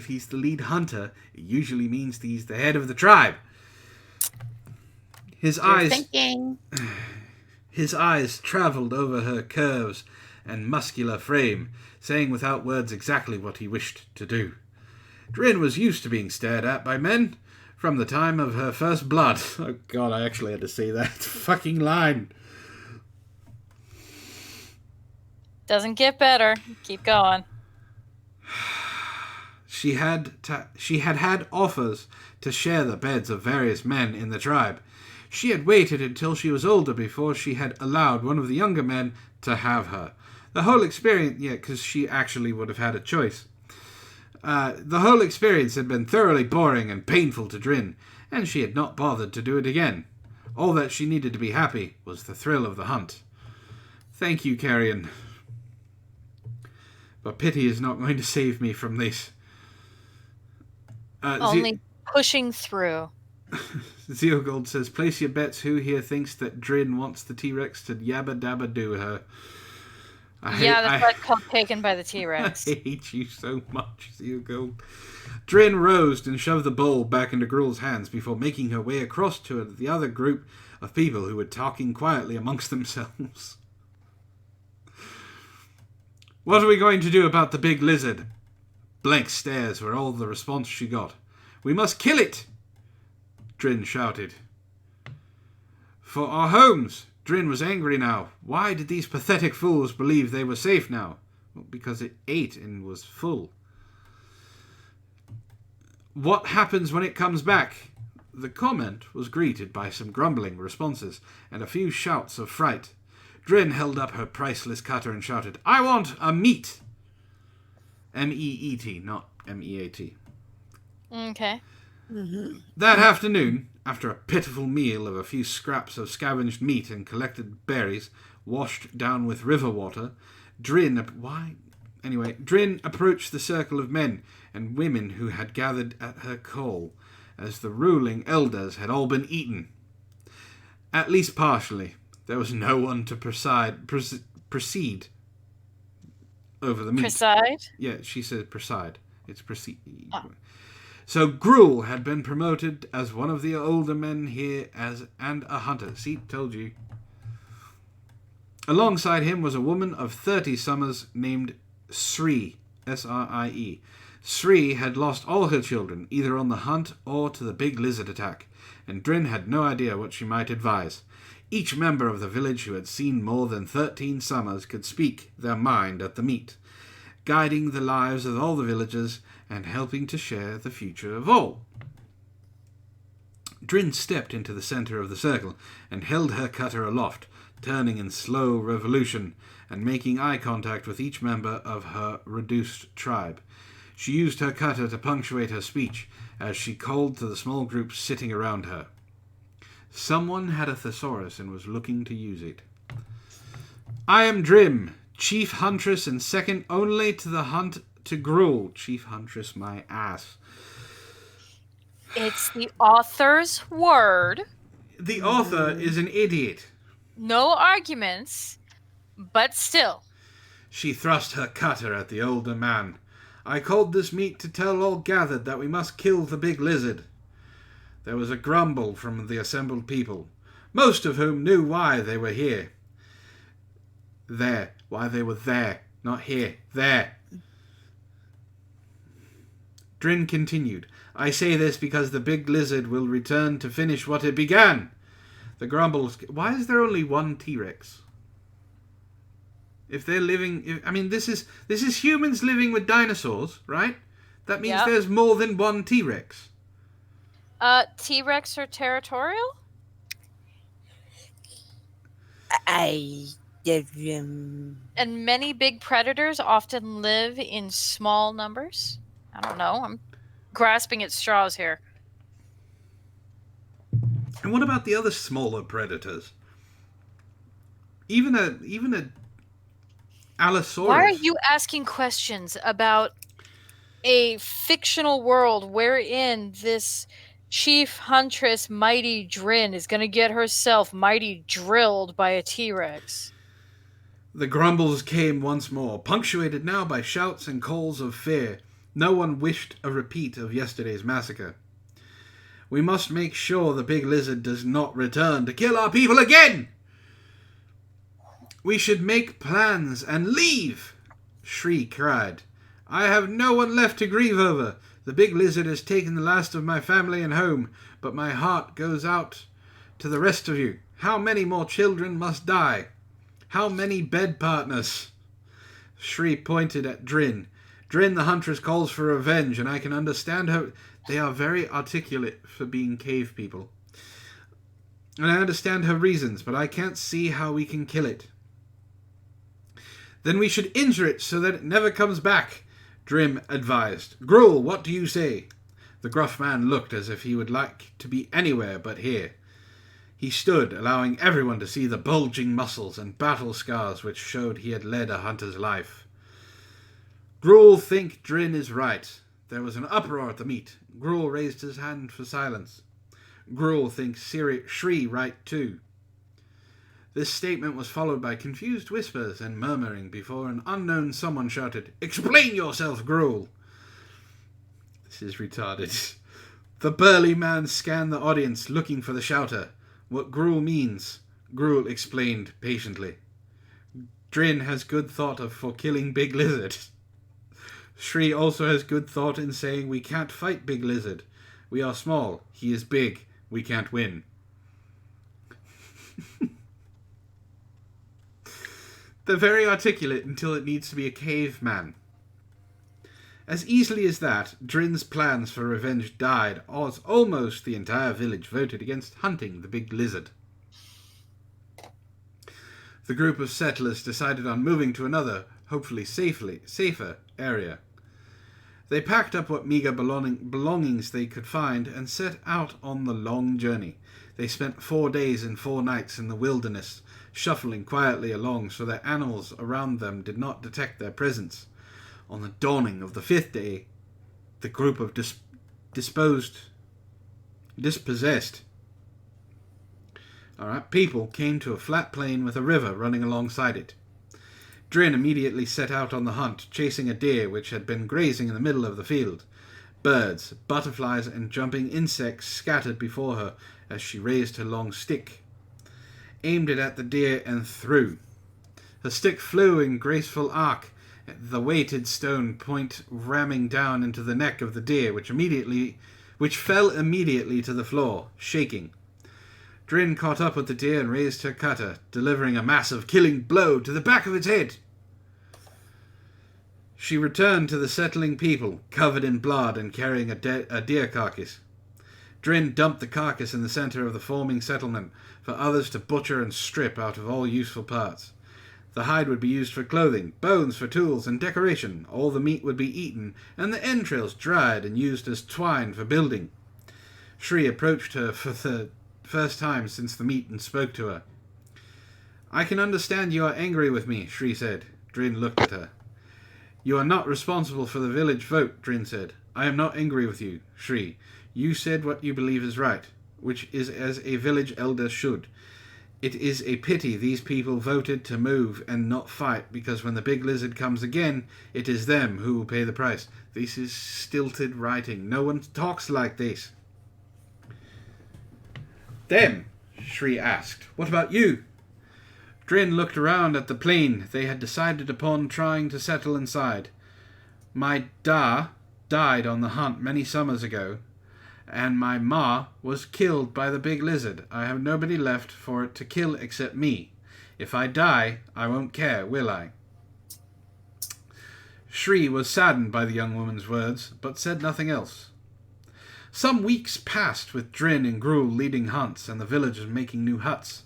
he's the lead hunter, it usually means he's the head of the tribe. His eyes travelled over her curves and muscular frame, saying without words exactly what he wished to do. Drin was used to being stared at by men from the time of her first blood. Oh God, I actually had to say that fucking line. Doesn't get better. Keep going. She had had offers to share the beds of various men in the tribe. She had waited until she was older before she had allowed one of the younger men to have her. The whole experience, because she actually would have had a choice. The whole experience had been thoroughly boring and painful to Drin, and she had not bothered to do it again. All that she needed to be happy was the thrill of the hunt. "Thank you, Carrion. But pity is not going to save me from this." Only pushing through. Zeogold says, "Place your bets. Who here thinks that Drin wants the T-Rex to yabba dabba do her?" That's called taken by the T-Rex. I hate you so much, Zeogold. Drin rose and shoved the bowl back into Gruel's hands before making her way across to the other group of people who were talking quietly amongst themselves. "What are we going to do about the big lizard?" Blank stares were all the response she got. "We must kill it!" Drin shouted. "For our homes!" Drin was angry now. Why did these pathetic fools believe they were safe now? Well, because it ate and was full. "What happens when it comes back?" The comment was greeted by some grumbling responses and a few shouts of fright. Drin held up her priceless cutter and shouted, "I want a meat!" M-E-E-T, not M-E-A-T. Okay. Mm-hmm. That afternoon, after a pitiful meal of a few scraps of scavenged meat and collected berries, washed down with river water, Drin approached the circle of men and women who had gathered at her call, as the ruling elders had all been eaten. At least partially. There was no one to proceed over the meat. Preside? Yeah, she said preside. It's proceed. Oh. So Gruel had been promoted as one of the older men here and a hunter. See, told you. Alongside him was a woman of 30 summers named Srie, S-R-I-E. Srie had lost all her children, either on the hunt or to the big lizard attack, and Drin had no idea what she might advise. Each member of the village who had seen more than 13 summers could speak their mind at the meet, guiding the lives of all the villagers and helping to share the future of all. Drin stepped into the center of the circle and held her cutter aloft, turning in slow revolution and making eye contact with each member of her reduced tribe. She used her cutter to punctuate her speech as she called to the small group sitting around her. Someone had a thesaurus and was looking to use it. "I am Drim, chief huntress and second only to the hunt to Gruel." Chief huntress, my ass. It's the author's word. The author is an idiot. No arguments, but still. She thrust her cutter at the older man. "I called this meet to tell all gathered that we must kill the big lizard." There was a grumble from the assembled people, most of whom knew why they were here. There, why they were there, not here, there. Drin continued, I say this because the big lizard will return to finish what it began. The grumbles... Why is there only one T-Rex? If they're living... this is humans living with dinosaurs, right? That means there's more than one T-Rex. T-Rex are territorial? And And many big predators often live in small numbers? I don't know. I'm grasping at straws here. And what about the other smaller predators? Even a Allosaurus. Why are you asking questions about a fictional world wherein this chief huntress, Mighty Drin, is going to get herself mighty drilled by a T-Rex? The grumbles came once more, punctuated now by shouts and calls of fear. No one wished a repeat of yesterday's massacre. We must make sure the big lizard does not return to kill our people again! We should make plans and leave! Shri cried. I have no one left to grieve over. The big lizard has taken the last of my family and home, but my heart goes out to the rest of you. How many more children must die? How many bed partners? Shri pointed at Drin. Drin the huntress calls for revenge, and I can understand her. They are very articulate for being cave people. And I understand her reasons, but I can't see how we can kill it. Then we should injure it so that it never comes back, Drim advised. Gruel, what do you say? The gruff man looked as if he would like to be anywhere but here. He stood, allowing everyone to see the bulging muscles and battle scars which showed he had led a hunter's life. Gruel think Drin is right. There was an uproar at the meet. Gruel raised his hand for silence. Gruel thinks Shri right too. This statement was followed by confused whispers and murmuring before an unknown someone shouted, Explain yourself, Gruel! This is retarded. The burly man scanned the audience, looking for the shouter. What Gruel means, Gruel explained patiently. Drin has good thought for killing Big Lizard. Shri also has good thought in saying we can't fight Big Lizard. We are small. He is big. We can't win. They're very articulate until it needs to be a caveman. As easily as that, Drin's plans for revenge died, as almost the entire village voted against hunting the big lizard. The group of settlers decided on moving to another, hopefully safer area. They packed up what meager belongings they could find and set out on the long journey. They spent 4 days and 4 nights in the wilderness, shuffling quietly along so that animals around them did not detect their presence. On the dawning of the 5th day, the group of dispossessed people came to a flat plain with a river running alongside it. Drin immediately set out on the hunt, chasing a deer which had been grazing in the middle of the field. Birds, butterflies, and jumping insects scattered before her as she raised her long stick, aimed it at the deer, and threw. Her stick flew in graceful arc, the weighted stone point ramming down into the neck of the deer, which fell immediately to the floor, shaking. Drin caught up with the deer and raised her cutter, delivering a massive killing blow to the back of its head. She returned to the settling people, covered in blood and carrying a deer carcass. Drin dumped the carcass in the center of the forming settlement for others to butcher and strip out of all useful parts. The hide would be used for clothing, bones for tools and decoration. All the meat would be eaten, and the entrails dried and used as twine for building. Shri approached her for the first time since the meet and spoke to her. I can understand you are angry with me, Shri said. Drin looked at her. You are not responsible for the village vote, Drin said. I am not angry with you, Shri. You said what you believe is right, which is as a village elder should. It is a pity these people voted to move and not fight, because when the big lizard comes again, it is them who will pay the price. This is stilted writing. No one talks like this. Them, Shri asked. What about you? Drin looked around at the plain they had decided upon trying to settle inside. My da died on the hunt many summers ago, and my ma was killed by the big lizard. I have nobody left for it to kill except me. If I die, I won't care, will I? Shri was saddened by the young woman's words, but said nothing else. Some weeks passed with Drin and Gruel leading hunts and the villagers making new huts.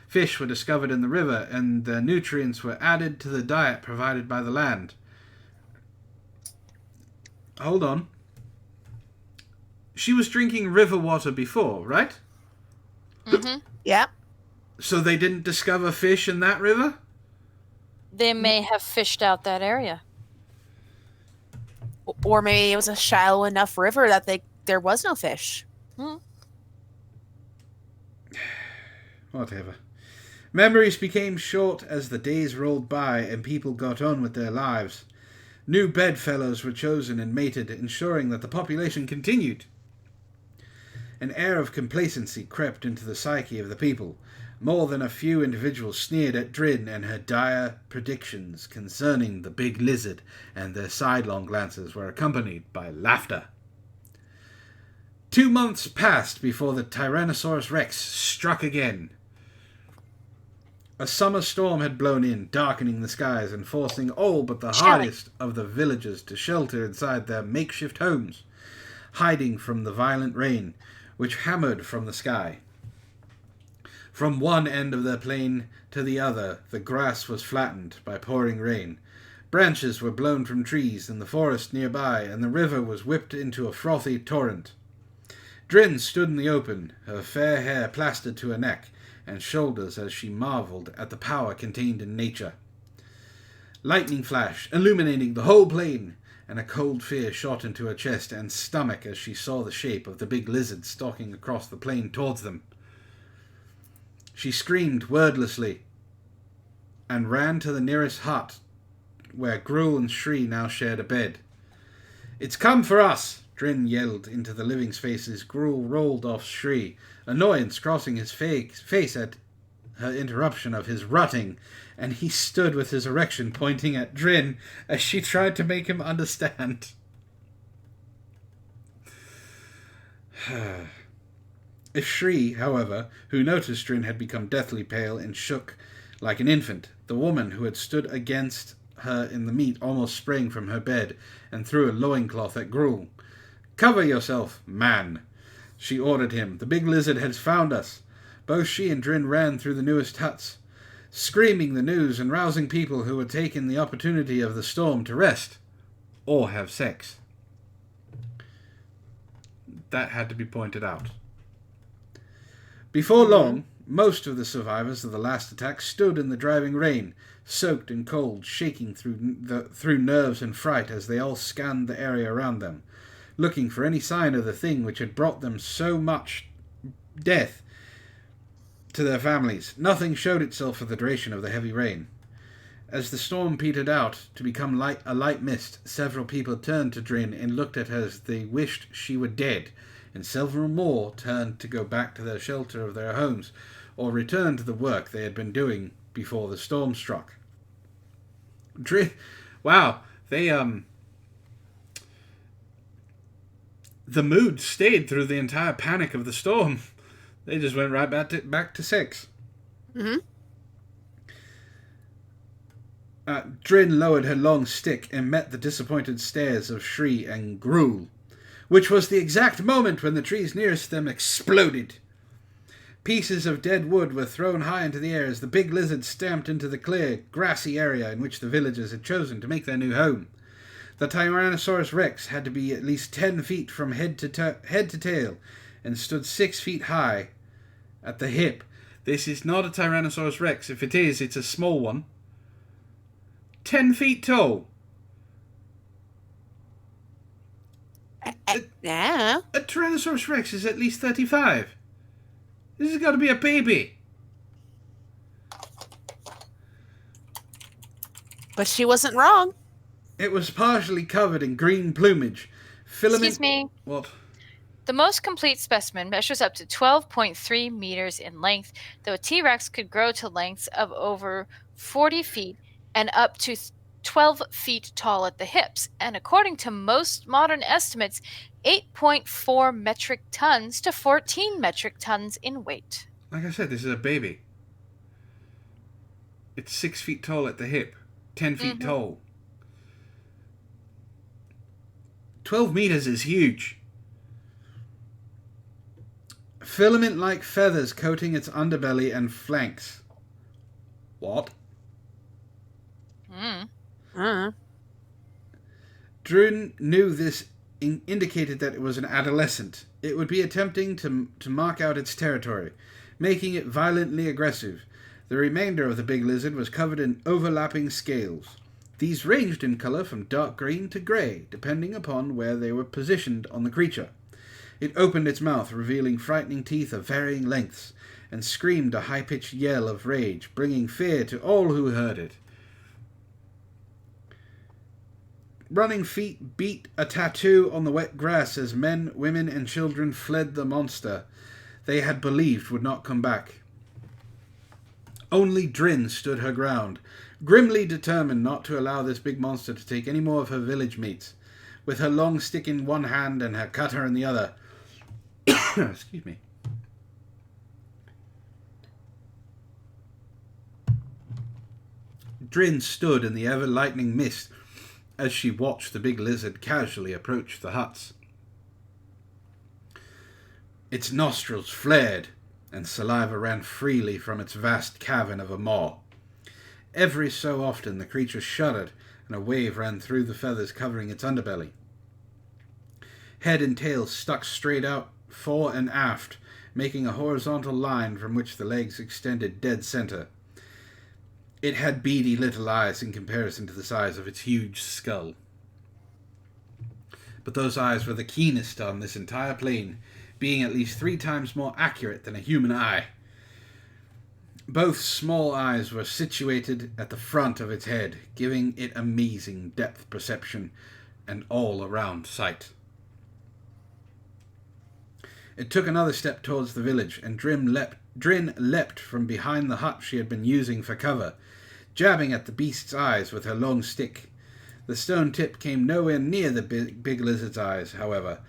Fish were discovered in the river, and their nutrients were added to the diet provided by the land. Hold on. She was drinking river water before, right? Mm-hmm. Yeah. So they didn't discover fish in that river? They may have fished out that area. Or maybe it was a shallow enough river that there was no fish. Whatever. Memories became short as the days rolled by and people got on with their lives. New bedfellows were chosen and mated, ensuring that the population continued. An air of complacency crept into the psyche of the people. More than a few individuals sneered at Drin and her dire predictions concerning the big lizard, and their sidelong glances were accompanied by laughter. 2 months passed before the Tyrannosaurus Rex struck again. A summer storm had blown in, darkening the skies and forcing all but the hardest of the villagers to shelter inside their makeshift homes, hiding from the violent rain, which hammered from the sky. From one end of the plain to the other, the grass was flattened by pouring rain. Branches were blown from trees in the forest nearby, and the river was whipped into a frothy torrent. Drin stood in the open, her fair hair plastered to her neck and shoulders as she marvelled at the power contained in nature. Lightning flashed, illuminating the whole plain, and a cold fear shot into her chest and stomach as she saw the shape of the big lizard stalking across the plain towards them. She screamed wordlessly and ran to the nearest hut where Gruel and Shri now shared a bed. "It's come for us!" Drin yelled into the living spaces. Gruel rolled off Shri, annoyance crossing his face at her interruption of his rutting, and he stood with his erection pointing at Drin as she tried to make him understand. If Shri, however, who noticed Drin had become deathly pale and shook like an infant, the woman who had stood against her in the meat almost sprang from her bed and threw a loincloth at Gruel. "Cover yourself, man," she ordered him. "The big lizard has found us." Both she and Drin ran through the newest huts, screaming the news and rousing people who had taken the opportunity of the storm to rest or have sex. That had to be pointed out. Before long, most of the survivors of the last attack stood in the driving rain, soaked and cold, shaking through nerves and fright as they all scanned the area around them, looking for any sign of the thing which had brought them so much death to their families. Nothing showed itself for the duration of the heavy rain. As the storm petered out to become a light mist, several people turned to Drin and looked at her as they wished she were dead, and several more turned to go back to their shelter of their homes, or return to the work they had been doing before the storm struck. Wow, the mood stayed through the entire panic of the storm. They just went right back to sex. Mm-hmm. Drin lowered her long stick and met the disappointed stares of Shri and Gruel, which was the exact moment when the trees nearest them exploded. Pieces of dead wood were thrown high into the air as the big lizard stamped into the clear, grassy area in which the villagers had chosen to make their new home. The Tyrannosaurus Rex had to be at least 10 feet from head to tail and stood 6 feet high at the hip. This is not a Tyrannosaurus Rex. If it is, it's a small one. 10 feet tall. Yeah. A Tyrannosaurus Rex is at least 35. This has got to be a baby. But she wasn't wrong. It was partially covered in green plumage. Excuse me. What? The most complete specimen measures up to 12.3 meters in length, though a T-Rex could grow to lengths of over 40 feet and up to 12 feet tall at the hips, and according to most modern estimates, 8.4 metric tons to 14 metric tons in weight. Like I said, this is a baby. It's 6 feet tall at the hip, 10 feet tall. 12 meters is huge. Filament-like feathers coating its underbelly and flanks. What? Drun knew this indicated that it was an adolescent. It would be attempting to mark out its territory, making it violently aggressive. The remainder of the big lizard was covered in overlapping scales. These ranged in color from dark green to grey, depending upon where they were positioned on the creature. It opened its mouth, revealing frightening teeth of varying lengths, and screamed a high-pitched yell of rage, bringing fear to all who heard it. Running feet beat a tattoo on the wet grass as men, women, and children fled the monster they had believed would not come back. Only Drin stood her ground, grimly determined not to allow this big monster to take any more of her village mates. With her long stick in one hand and her cutter in the other, excuse me. Drin stood in the ever-lightening mist as she watched the big lizard casually approach the huts. Its nostrils flared, and saliva ran freely from its vast cavern of a maw. Every so often the creature shuddered, and a wave ran through the feathers covering its underbelly. Head and tail stuck straight out fore and aft, making a horizontal line from which the legs extended dead center. It had beady little eyes in comparison to the size of its huge skull. But those eyes were the keenest on this entire plane, being at least 3 times more accurate than a human eye. Both small eyes were situated at the front of its head, giving it amazing depth perception and all-around sight. It took another step towards the village, and Drin leapt from behind the hut she had been using for cover, jabbing at the beast's eyes with her long stick. The stone tip came nowhere near the big lizard's eyes, however,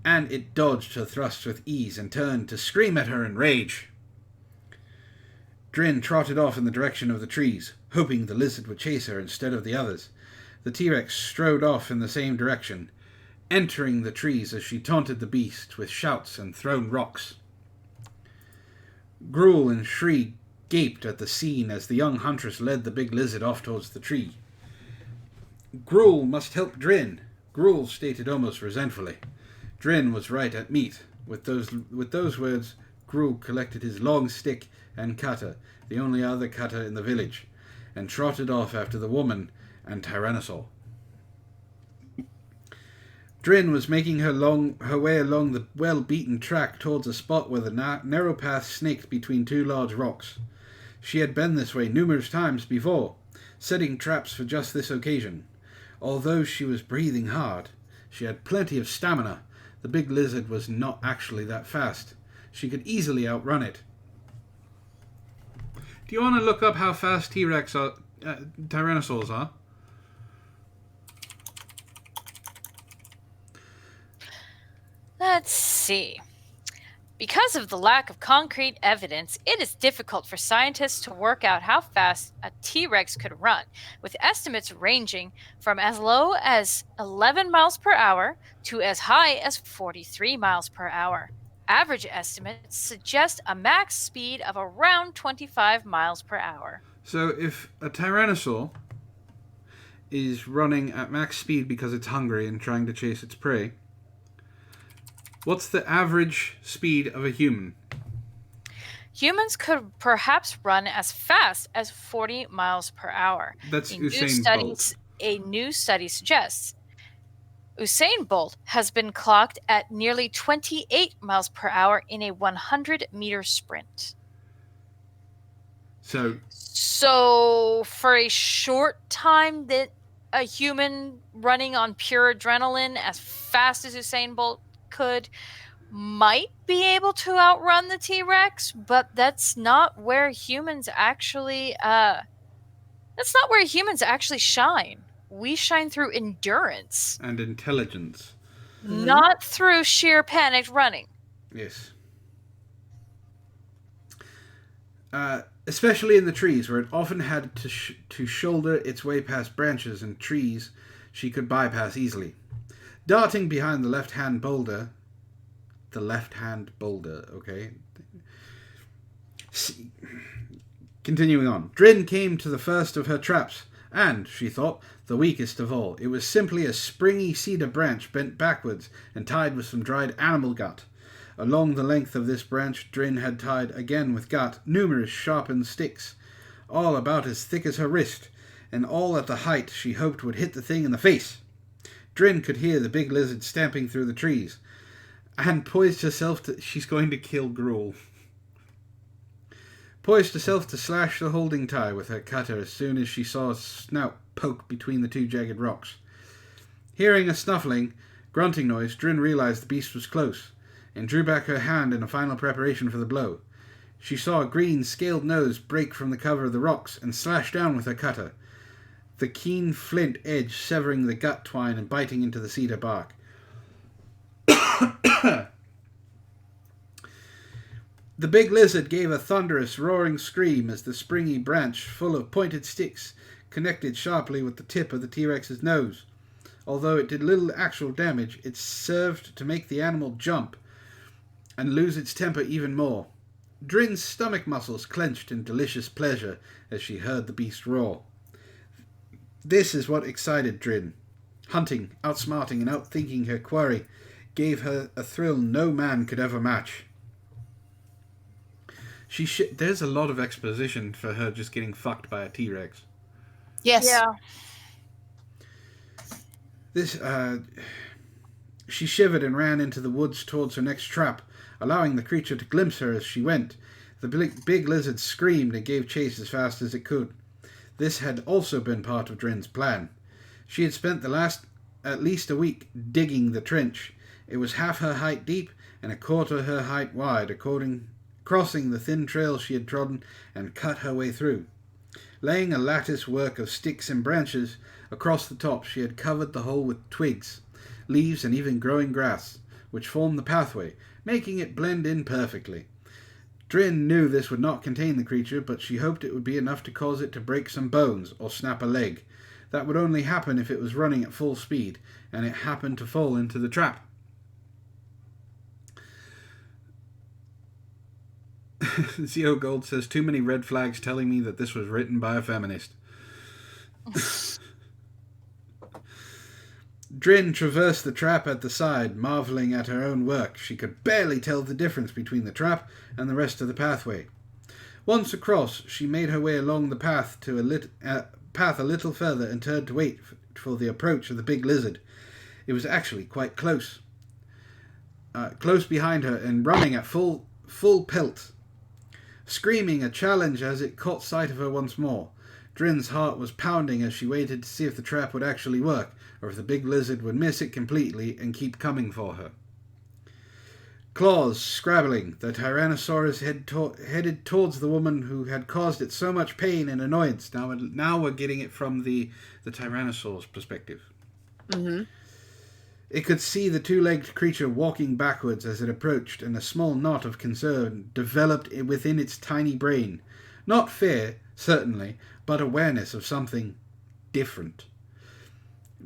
and it dodged her thrusts with ease and turned to scream at her in rage. Drin trotted off in the direction of the trees, hoping the lizard would chase her instead of the others. The T-Rex strode off in the same direction, entering the trees as she taunted the beast with shouts and thrown rocks. Gruel and Shri gaped at the scene as the young huntress led the big lizard off towards the tree. Gruel must help Drin, Gruel stated almost resentfully. Drin was right at meat. With those words, Gruel collected his long stick and cutter, the only other cutter in the village, and trotted off after the woman and Tyrannosaur. Drin was making her way along the well-beaten track towards a spot where the narrow path snaked between 2 large rocks. She had been this way numerous times before, setting traps for just this occasion. Although she was breathing hard, she had plenty of stamina. The big lizard was not actually that fast. She could easily outrun it. Do you want to look up how fast Tyrannosaurs are? Let's see. Because of the lack of concrete evidence, it is difficult for scientists to work out how fast a T-Rex could run, with estimates ranging from as low as 11 miles per hour to as high as 43 miles per hour. Average estimates suggest a max speed of around 25 miles per hour. So if a Tyrannosaur is running at max speed because it's hungry and trying to chase its prey, what's the average speed of a human? Humans could perhaps run as fast as 40 miles per hour. That's Usain Bolt. A new study suggests Usain Bolt has been clocked at nearly 28 miles per hour in a 100-meter sprint. So for a short time that a human running on pure adrenaline as fast as Usain Bolt could might be able to outrun the T-Rex, but that's not where humans actually shine. We shine through endurance, And intelligence. not through sheer panicked running. Yes. Especially in the trees, where it often had to shoulder its way past branches and trees she could bypass easily. Darting behind the left-hand boulder, okay? Continuing on. Drin came to the first of her traps, and, she thought, the weakest of all. It was simply a springy cedar branch bent backwards and tied with some dried animal gut. Along the length of this branch, Drin had tied, again with gut, numerous sharpened sticks, all about as thick as her wrist, and all at the height she hoped would hit the thing in the face. Drin could hear the big lizard stamping through the trees, and poised herself to... She's going to kill Gruel. Poised herself to slash the holding tie with her cutter as soon as she saw a snout poke between the two jagged rocks. Hearing a snuffling, grunting noise, Drin realized the beast was close, and drew back her hand in a final preparation for the blow. She saw a green, scaled nose break from the cover of the rocks and slash down with her cutter, the keen flint edge severing the gut twine and biting into the cedar bark. The big lizard gave a thunderous, roaring scream as the springy branch, full of pointed sticks, connected sharply with the tip of the T-Rex's nose. Although it did little actual damage, it served to make the animal jump and lose its temper even more. Drin's stomach muscles clenched in delicious pleasure as she heard the beast roar. This is what excited Drin. Hunting, outsmarting and outthinking her quarry gave her a thrill no man could ever match. There's a lot of exposition for her just getting fucked by a T-Rex. Yes. Yeah. She shivered and ran into the woods towards her next trap, allowing the creature to glimpse her as she went. The big lizard screamed and gave chase as fast as it could. This had also been part of Drin's plan. She had spent the last at least a week digging the trench. It was half her height deep and a quarter her height wide, crossing the thin trail she had trodden and cut her way through. Laying a lattice work of sticks and branches across the top, she had covered the hole with twigs, leaves and even growing grass, which formed the pathway, making it blend in perfectly. Drin knew this would not contain the creature, but she hoped it would be enough to cause it to break some bones or snap a leg. That would only happen if it was running at full speed, and it happened to fall into the trap. Zio Gold says, too many red flags telling me that this was written by a feminist. Drin traversed the trap at the side, marvelling at her own work. She could barely tell the difference between the trap and the rest of the pathway. Once across, she made her way along the path to a little further and turned to wait for the approach of the big lizard. It was actually quite close. Close behind her and running at full pelt. Screaming a challenge as it caught sight of her once more. Drin's heart was pounding as she waited to see if the trap would actually work, or if the big lizard would miss it completely and keep coming for her. Claws scrabbling, the Tyrannosaurus headed towards the woman who had caused it so much pain and annoyance. Now we're getting it from the Tyrannosaur's perspective. Mm-hmm. It could see the two-legged creature walking backwards as it approached, and a small knot of concern developed within its tiny brain. Not fear, certainly, but awareness of something different.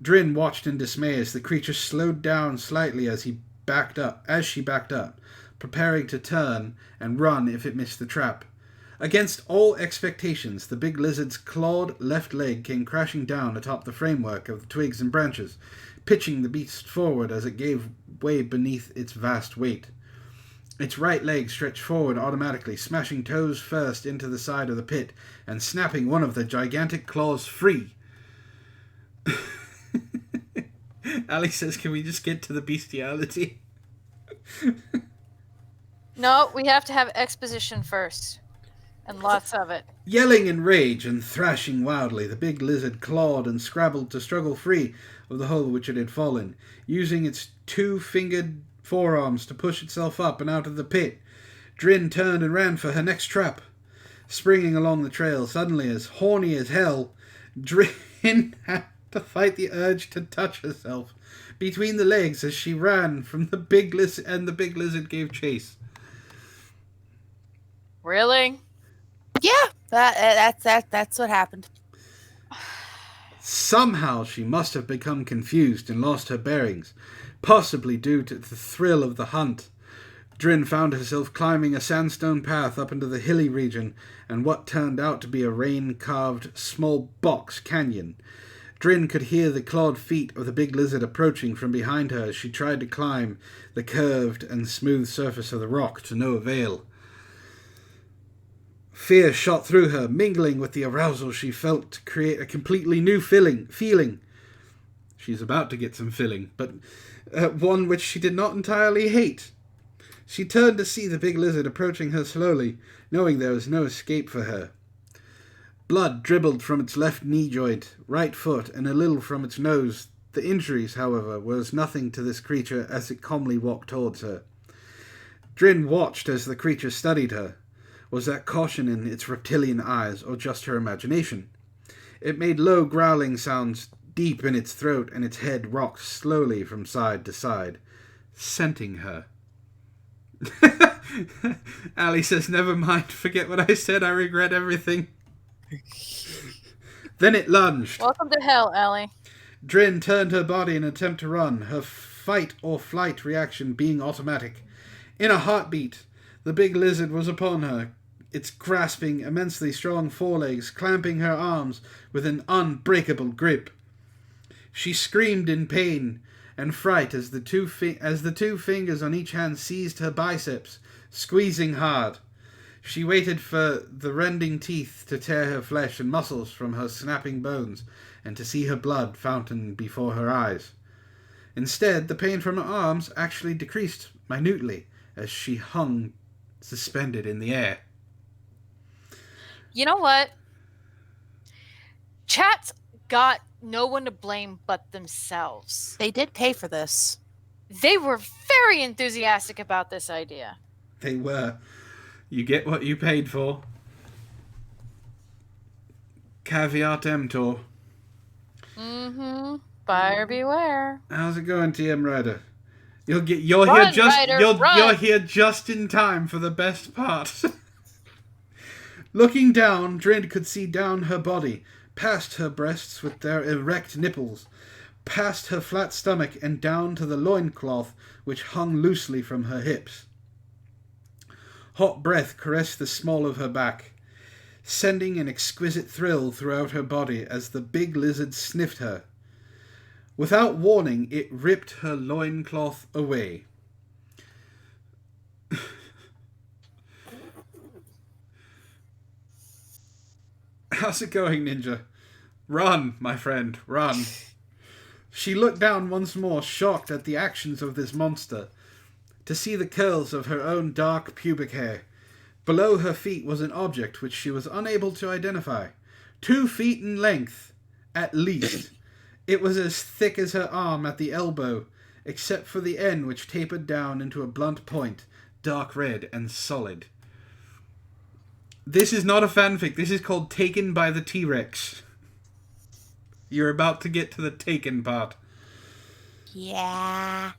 Drin watched in dismay as the creature slowed down slightly as she backed up, preparing to turn and run if it missed the trap. Against all expectations, the big lizard's clawed left leg came crashing down atop the framework of the twigs and branches, pitching the beast forward as it gave way beneath its vast weight. Its right leg stretched forward automatically, smashing toes first into the side of the pit and snapping one of the gigantic claws free. Ali says, can we just get to the bestiality? No, we have to have exposition first. And lots of it. Yelling in rage and thrashing wildly, the big lizard clawed and scrabbled to struggle free of the hole which it had fallen. Using its 2-fingered forearms to push itself up and out of the pit. Drin turned and ran for her next trap. Springing along the trail, suddenly as horny as hell, Drin had to fight the urge to touch herself between the legs as she ran from the big lizard, and the big lizard gave chase. Really? Yeah, that's what happened. Somehow she must have become confused and lost her bearings, possibly due to the thrill of the hunt. Drin found herself climbing a sandstone path up into the hilly region and what turned out to be a rain-carved small box canyon. Drin could hear the clawed feet of the big lizard approaching from behind her as she tried to climb the curved and smooth surface of the rock to no avail. Fear shot through her, mingling with the arousal she felt to create a completely new feeling. She's about to get some feeling, but one which she did not entirely hate. She turned to see the big lizard approaching her slowly, knowing there was no escape for her. Blood dribbled from its left knee joint, right foot, and a little from its nose. The injuries, however, were as nothing to this creature as it calmly walked towards her. Drin watched as the creature studied her. Was that caution in its reptilian eyes, or just her imagination? It made low growling sounds deep in its throat, and its head rocked slowly from side to side, scenting her. Ali says, "Never mind, forget what I said, I regret everything." Then it lunged. Welcome to hell, Ellie. Drin turned her body in an attempt to run, her fight or flight reaction being automatic. In a heartbeat, the big lizard was upon her, its grasping, immensely strong forelegs clamping her arms with an unbreakable grip. She screamed in pain and fright as the two fingers on each hand seized her biceps, squeezing hard. She waited for the rending teeth to tear her flesh and muscles from her snapping bones and to see her blood fountain before her eyes. Instead, the pain from her arms actually decreased minutely as she hung suspended in the air. You know what? Chat's got no one to blame but themselves. They did pay for this. They were very enthusiastic about this idea. They were. You get what you paid for. Caveat emptor. Mm-hmm. Buyer beware. How's it going, TM Rider? You're Run, Ryder, run. You're here just in time for the best part. Looking down, Drin could see down her body, past her breasts with their erect nipples, past her flat stomach and down to the loincloth which hung loosely from her hips. Hot breath caressed the small of her back, sending an exquisite thrill throughout her body as the big lizard sniffed her. Without warning, it ripped her loincloth away. How's it going, Ninja? Run, my friend, run. She looked down once more, shocked at the actions of this monster, to see the curls of her own dark pubic hair. Below her feet was an object which she was unable to identify. 2 feet in length, at least. It was as thick as her arm at the elbow, except for the end which tapered down into a blunt point, dark red and solid. This is not a fanfic. This is called Taken by the T-Rex. You're about to get to the taken part. Yeah.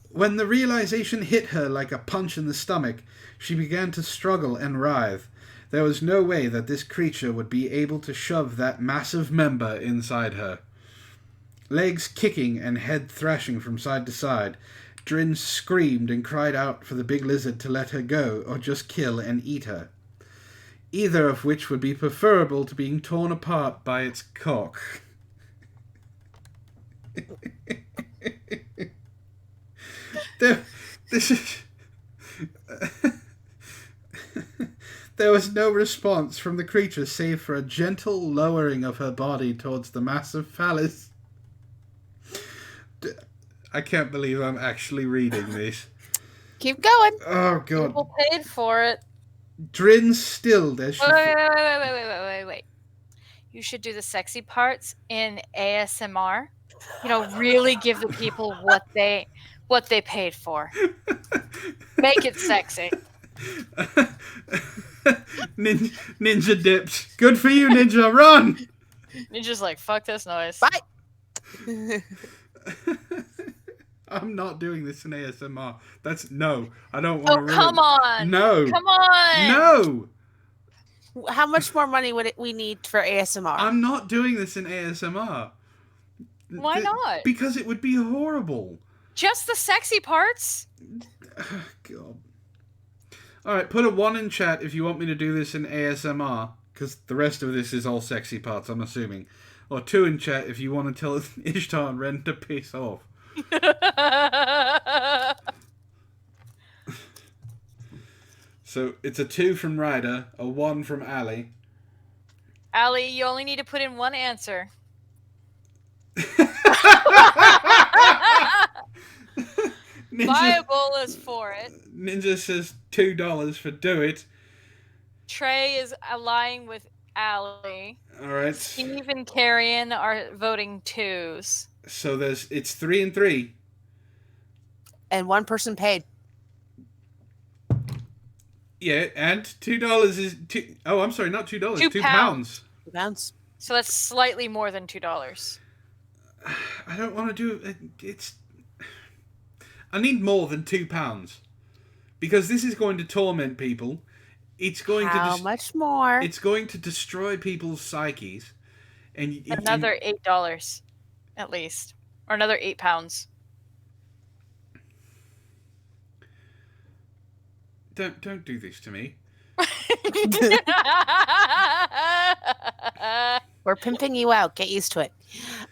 When the realization hit her like a punch in the stomach, she began to struggle and writhe. There was no way that this creature would be able to shove that massive member inside her. Legs kicking and head thrashing from side to side, Drin screamed and cried out for the big lizard to let her go or just kill and eat her. Either of which would be preferable to being torn apart by its cock. There was no response from the creature save for a gentle lowering of her body towards the massive phallus. I can't believe I'm actually reading this. Keep going. Oh, God. People paid for it. Drin stilled as she... Wait. You should do the sexy parts in ASMR. You know, really give the people what what they paid for. Make it sexy. Ninja dipped. Good for you, Ninja. Run! Ninja's like, fuck this noise. Bye. I'm not doing this in ASMR. No. I don't want to Oh, ruin. come on. No. Come on. No. How much more money would we need for ASMR? I'm not doing this in ASMR. Why not? Because it would be horrible. Just the sexy parts? God. Alright, put a 1 in chat if you want me to do this in ASMR. Because the rest of this is all sexy parts, I'm assuming. Or 2 in chat if you want to tell Ishtar and Wren to piss off. So, it's a 2 from Ryder, a 1 from Ali. Allie, you only need to put in one answer. Viable is for it. Ninja says $2 for do it. Trey is lying with Allie. Alright. Steve and Carrion are voting 2s. So it's 3 and 3. And one person paid. Yeah, and $2 is two. Oh, I'm sorry, not $2. £2. Pounds. So that's slightly more than $2. I don't want to do it. It's. I need more than £2 because this is going to torment people. It's going How to. much more? It's going to destroy people's psyches, and Another $8, at least, or another £8. Don't do this to me. We're pimping you out. Get used to it.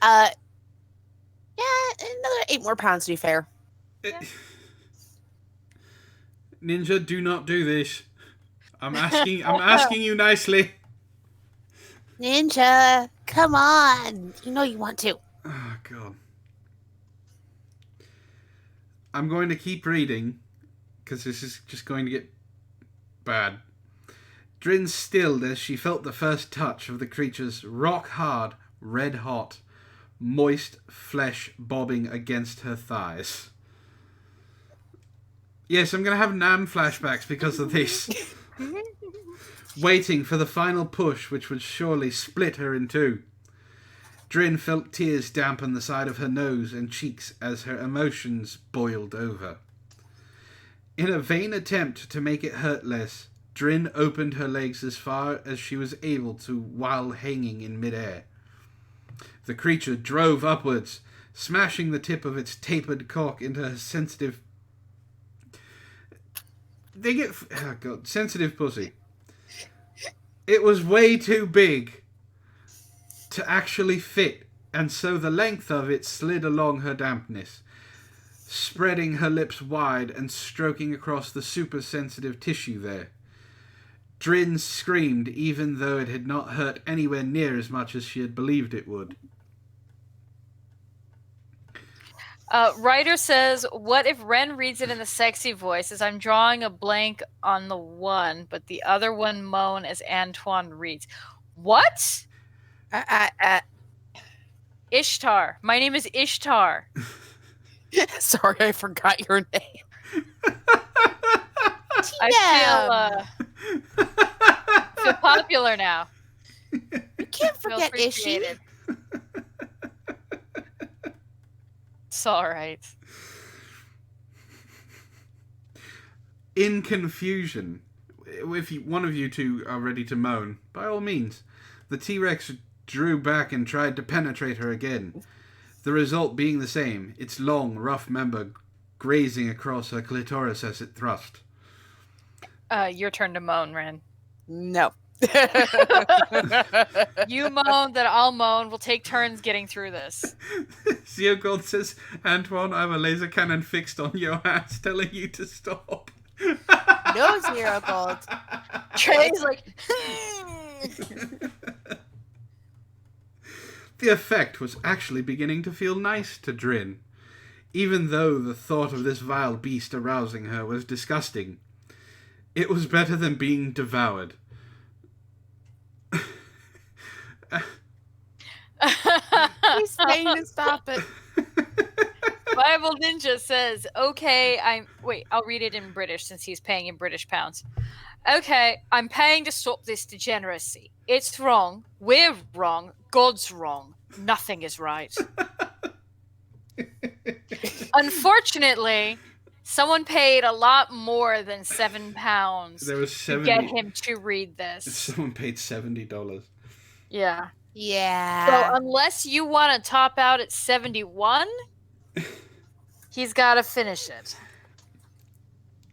Yeah, another 8 more pounds to be fair. Ninja, do not do this. I'm asking you nicely. Ninja, come on. You know you want to. Oh, God. I'm going to keep reading, because this is just going to get bad. Drin stilled as she felt the first touch of the creature's rock-hard, red-hot, moist flesh bobbing against her thighs. Yes, I'm going to have Nam flashbacks because of this. Waiting for the final push, which would surely split her in two. Drin felt tears dampen the side of her nose and cheeks as her emotions boiled over. In a vain attempt to make it hurt less, Drin opened her legs as far as she was able to while hanging in midair. The creature drove upwards, smashing the tip of its tapered cock into her sensitive... sensitive pussy. It was way too big to actually fit, and so the length of it slid along her dampness, spreading her lips wide and stroking across the super-sensitive tissue there. Drin screamed, even though it had not hurt anywhere near as much as she had believed it would. Ryder says, what if Wren reads it in the sexy voice as I'm drawing a blank on the one, but the other one moan as Antoine reads? What? Ishtar. My name is Ishtar. Sorry, I forgot your name. I feel popular now. You can't forget Ishi. It's alright. In confusion, if one of you two are ready to moan, by all means, the T-Rex drew back and tried to penetrate her again. The result being the same, its long, rough member grazing across her clitoris as it thrust. Your turn to moan, Wren. No. You moan, then I'll moan. We'll take turns getting through this. Zio Gold says, Antoine, I have a laser cannon fixed on your ass telling you to stop. No, Zero Gold. Trey's like... The effect was actually beginning to feel nice to Drin, even though the thought of this vile beast arousing her was disgusting. It was better than being devoured. He's saying to stop it. Bible Ninja says, okay, I'll read it in British since he's paying in British pounds. Okay, I'm paying to stop this degeneracy. It's wrong. We're wrong. God's wrong. Nothing is right. Unfortunately, someone paid a lot more than £7 There was to get him to read this. Someone paid $70. Yeah. Yeah. So unless you want to top out at 71, he's got to finish it.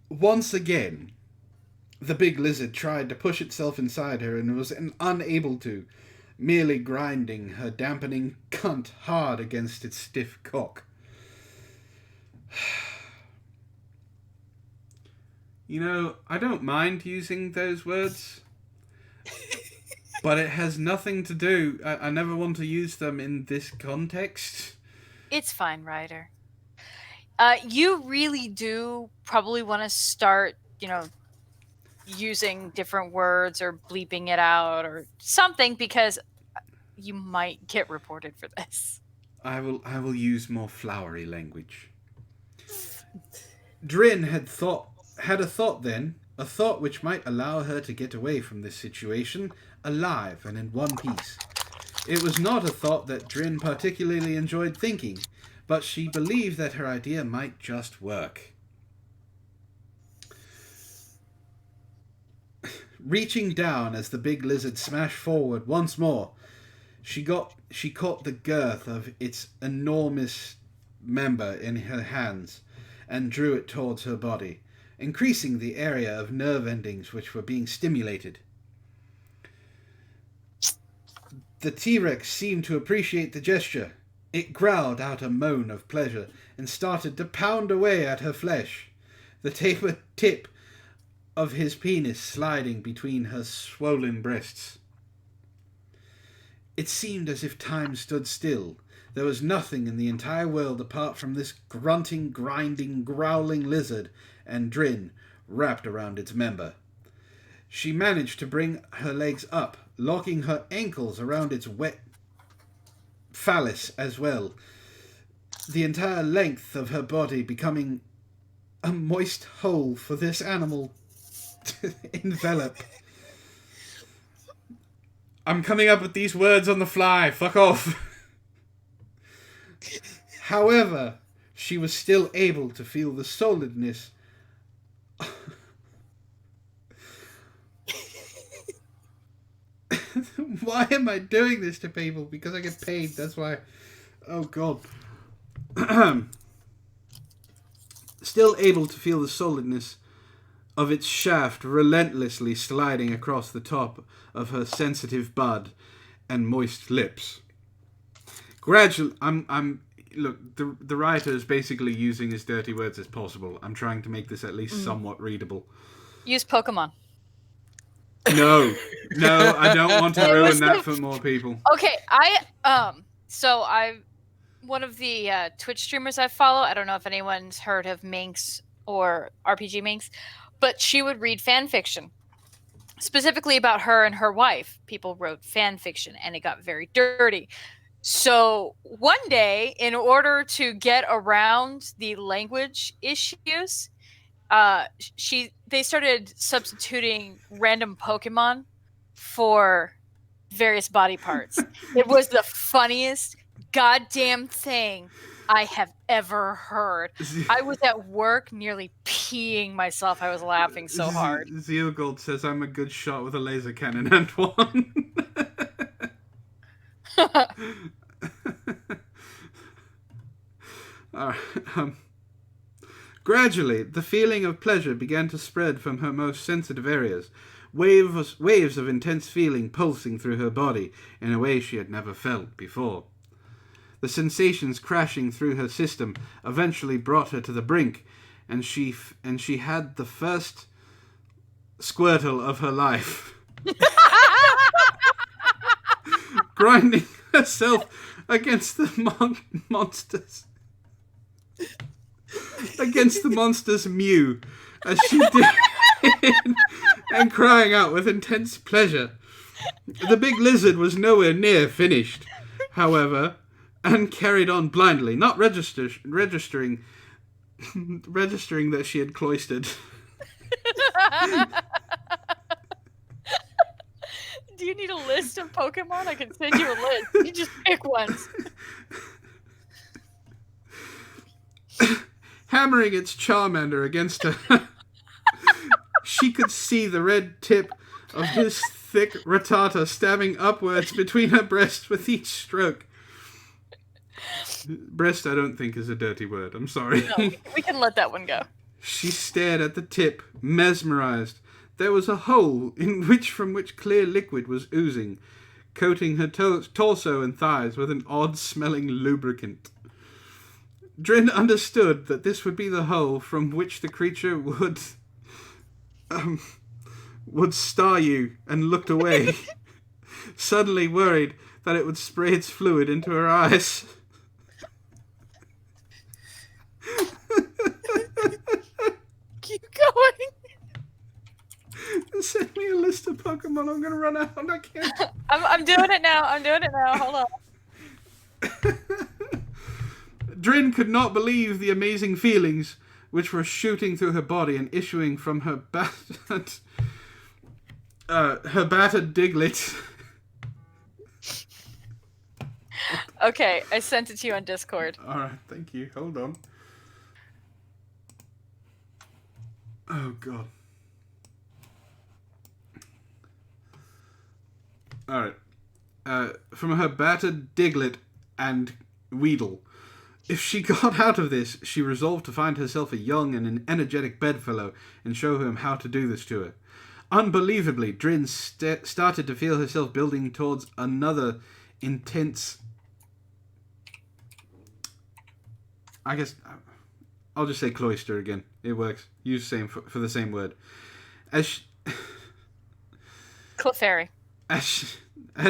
Once again, the big lizard tried to push itself inside her and was unable to, merely grinding her dampening cunt hard against its stiff cock. You know, I don't mind using those words, but it has nothing to do. I never want to use them in this context. It's fine, Ryder. You really do probably want to start, using different words or bleeping it out or something, because you might get reported for this. I will use more flowery language. Drin had a thought which might allow her to get away from this situation alive and in one piece. It was not a thought that Drin particularly enjoyed thinking, but she believed that her idea might just work. Reaching down as the big lizard smashed forward once more, she caught the girth of its enormous member in her hands and drew it towards her body, increasing the area of nerve endings which were being stimulated. The T-Rex seemed to appreciate the gesture. It growled out a moan of pleasure and started to pound away at her flesh, the tapered tip of his penis sliding between her swollen breasts. It seemed as if time stood still. There was nothing in the entire world apart from this grunting, grinding, growling lizard and Drin wrapped around its member. She managed to bring her legs up, locking her ankles around its wet phallus as well, the entire length of her body becoming a moist hole for this animal to envelop. I'm coming up with these words on the fly. Fuck off. However, she was still able to feel the solidness Why am I doing this to people? Because I get paid, that's why. Oh god. Still able to feel the solidness of its shaft relentlessly sliding across the top of her sensitive bud and moist lips. Gradually, look, the writer is basically using as dirty words as possible. I'm trying to make this at least somewhat readable. Use Pokemon. No, I don't want to ruin that for more people. Okay, one of the Twitch streamers I follow, I don't know if anyone's heard of Minx or RPG Minx, but she would read fan fiction, specifically about her and her wife. People wrote fan fiction, and it got very dirty. So one day, in order to get around the language issues, they started substituting random Pokemon for various body parts. It was the funniest goddamn thing I have ever heard. I was at work nearly peeing myself. I was laughing so hard. Zealgold says I'm a good shot with a laser cannon, Antoine. Gradually, the feeling of pleasure began to spread from her most sensitive areas, waves of intense feeling pulsing through her body in a way she had never felt before. The sensations crashing through her system eventually brought her to the brink, and she had the first squirtle of her life. Grinding herself against the monsters. Against the monster's mew, as she did, and crying out with intense pleasure. The big lizard was nowhere near finished, however, and carried on blindly, not registering that she had cloistered. Do you need a list of Pokemon? I can send you a list. You just pick ones. Hammering its Charmander against her, she could see the red tip of his thick Rattata stabbing upwards between her breasts with each stroke. Breast, I don't think, is a dirty word. I'm sorry. No, we can let that one go. She stared at the tip, mesmerized. There was a hole from which clear liquid was oozing, coating her torso and thighs with an odd-smelling lubricant. Drin understood that this would be the hole from which the creature would star you, and looked away, suddenly worried that it would spray its fluid into her eyes. Keep going. Send me a list of Pokemon. I'm gonna run out. I can't. I'm doing it now. Hold on. Drin could not believe the amazing feelings which were shooting through her body and issuing from her battered Diglett. Okay, I sent it to you on Discord. Alright, thank you. Hold on. Oh, God. Alright. From her battered Diglett and Weedle. If she got out of this, she resolved to find herself a young and an energetic bedfellow and show him how to do this to her. Unbelievably, Drin started to feel herself building towards another intense... I guess... I'll just say cloister again. It works. Use same for the same word. Clefairy. As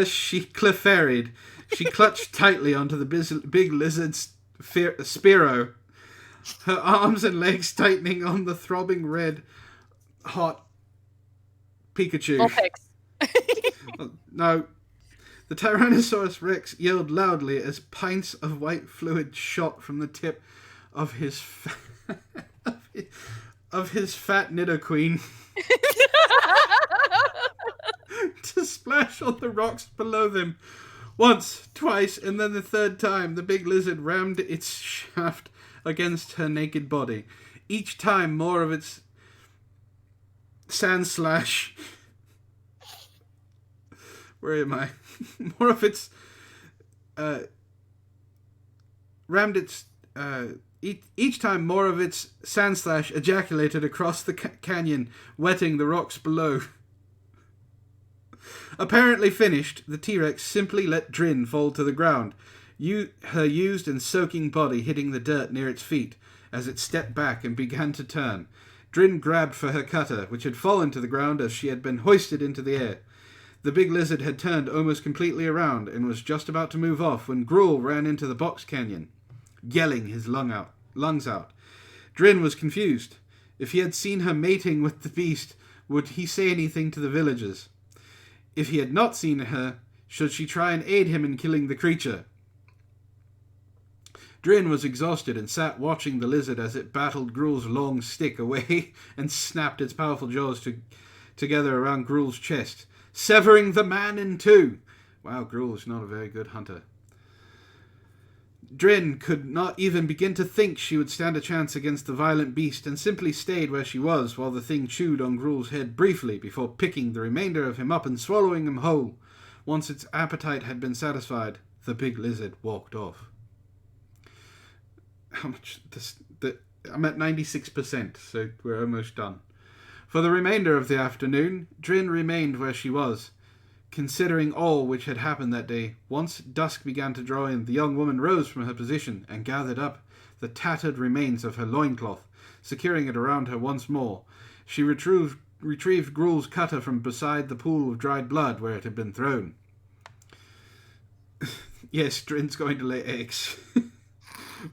she clefaired, she clutched tightly onto the big lizard's Spearow, her arms and legs tightening on the throbbing red hot Pikachu. No. The Tyrannosaurus Rex yelled loudly as pints of white fluid shot from the tip of his fat Nidoqueen to splash on the rocks below them. Once, twice, and then the third time, the big lizard rammed its shaft against her naked body. Each time, more of its sandslash... Where am I? More of its... rammed its... Each time, more of its sandslash ejaculated across the canyon, wetting the rocks below. Apparently finished, the T-Rex simply let Drin fall to the ground, her used and soaking body hitting the dirt near its feet as it stepped back and began to turn. Drin grabbed for her cutter, which had fallen to the ground as she had been hoisted into the air. The big lizard had turned almost completely around and was just about to move off when Gruul ran into the box canyon, yelling his lungs out. Drin was confused. If he had seen her mating with the beast, would he say anything to the villagers? If he had not seen her, should she try and aid him in killing the creature? Drin was exhausted and sat watching the lizard as it battled Gruul's long stick away and snapped its powerful jaws together around Gruul's chest, severing the man in two. Wow, Gruul is not a very good hunter. Drin could not even begin to think she would stand a chance against the violent beast and simply stayed where she was while the thing chewed on Gruul's head briefly before picking the remainder of him up and swallowing him whole. Once its appetite had been satisfied, the big lizard walked off. How much? I'm at 96%, so we're almost done. For the remainder of the afternoon, Drin remained where she was, considering all which had happened that day. Once dusk began to draw in, the young woman rose from her position and gathered up the tattered remains of her loincloth, securing it around her once more. She retrieved Gruul's cutter from beside the pool of dried blood where it had been thrown. Yes, Drin's going to lay eggs.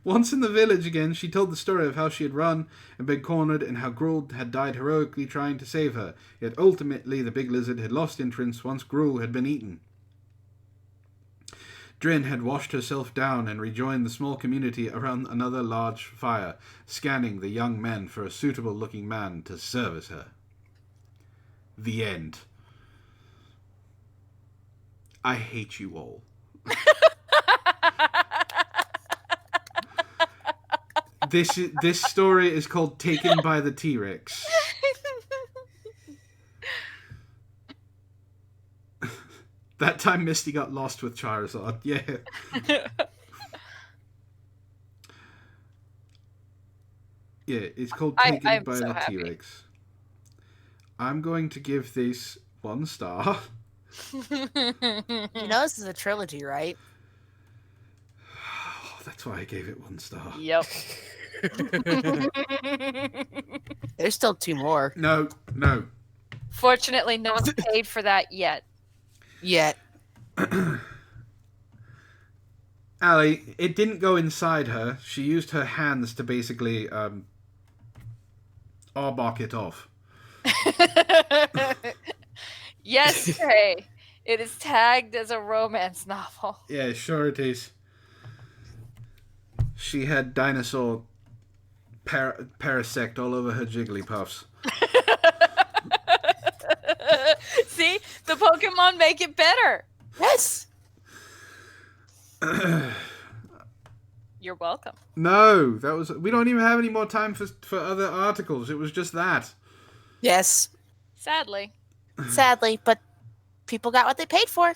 Once in the village again, she told the story of how she had run and been cornered and how Gruul had died heroically trying to save her. Yet ultimately the big lizard had lost interest once Gruul had been eaten. Drin had washed herself down and rejoined the small community around another large fire, scanning the young men for a suitable-looking man to service her. The end. I hate you all. This story is called Taken by the T-Rex. That time Misty got lost with Charizard. Yeah. Yeah, it's called Taken by the T-Rex. I'm going to give this 1 star. You know this is a trilogy, right? Oh, that's why I gave it 1 star. Yep. There's still 2 more. No. Fortunately, no one's paid for that yet. Yet. Allie, it didn't go inside her. She used her hands to basically arbark it off. Yes, Trey. It is tagged as a romance novel. Yeah, sure it is. She had dinosaur parasect all over her Jigglypuffs. See? The Pokemon make it better. Yes. You're welcome. No, that was. We don't even have any more time for other articles. It was just that. Yes. Sadly. Sadly, but people got what they paid for.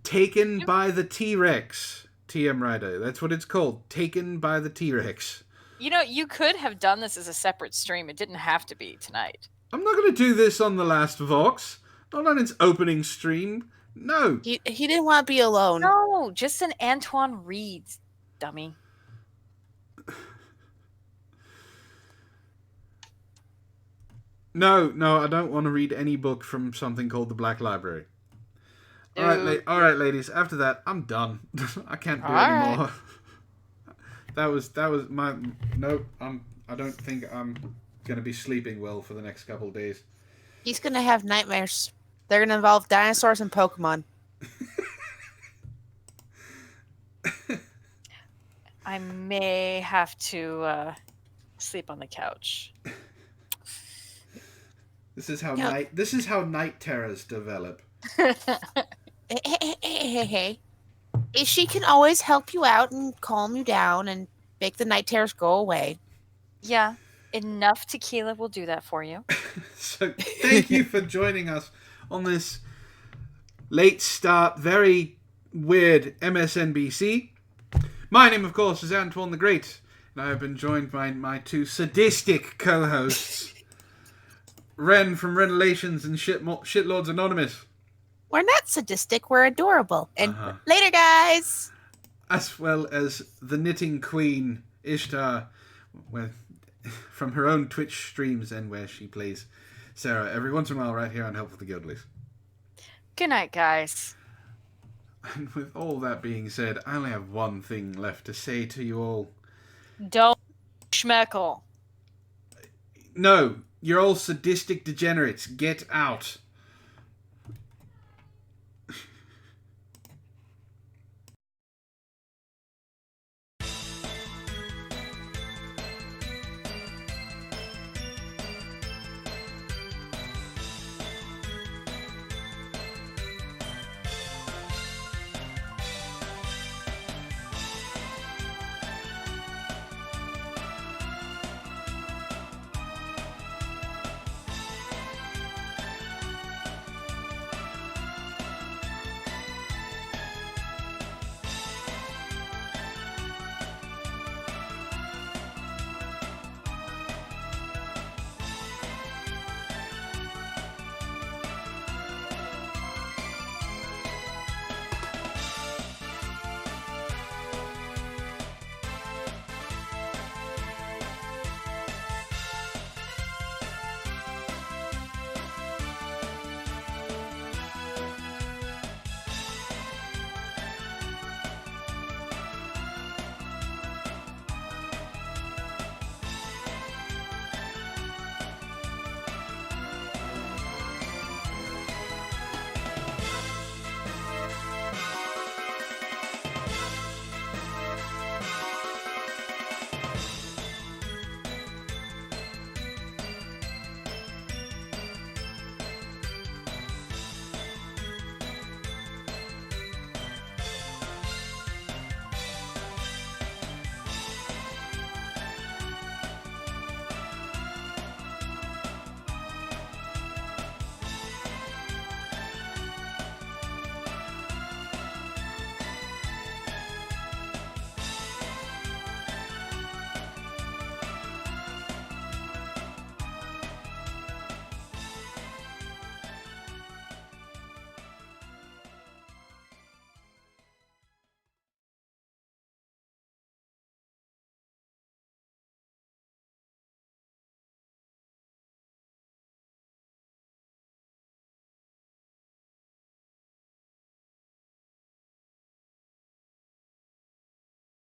Taken by the T-Rex. TM Rider. That's what it's called. Taken by the T-Rex. You know, you could have done this as a separate stream. It didn't have to be tonight. I'm not going to do this on the last Vox. Not on its opening stream. No. He didn't want to be alone. No, just an Antoine Reeds, dummy. No, I don't want to read any book from something called the Black Library. All right, ladies. After that, I'm done. I can't do anymore. That was my nope. I don't think I'm gonna be sleeping well for the next couple of days. He's gonna have nightmares. They're gonna involve dinosaurs and Pokemon. I may have to sleep on the couch. This is how night terrors develop. Hey. She can always help you out and calm you down and make the night terrors go away. Yeah, enough tequila will do that for you. So thank you for joining us on this late start, very weird MSNBC. My name, of course, is Antoine the Great, and I have been joined by my 2 sadistic co-hosts, Wren from Relations and Shitlords Anonymous. We're not sadistic, we're adorable. And later, guys! As well as the knitting queen, Ishtar, from her own Twitch streams and where she plays Sarah every once in a while right here on Help with the Guildlies. Good night, guys. And with all that being said, I only have one thing left to say to you all. Don't schmeckle. No, you're all sadistic degenerates. Get out.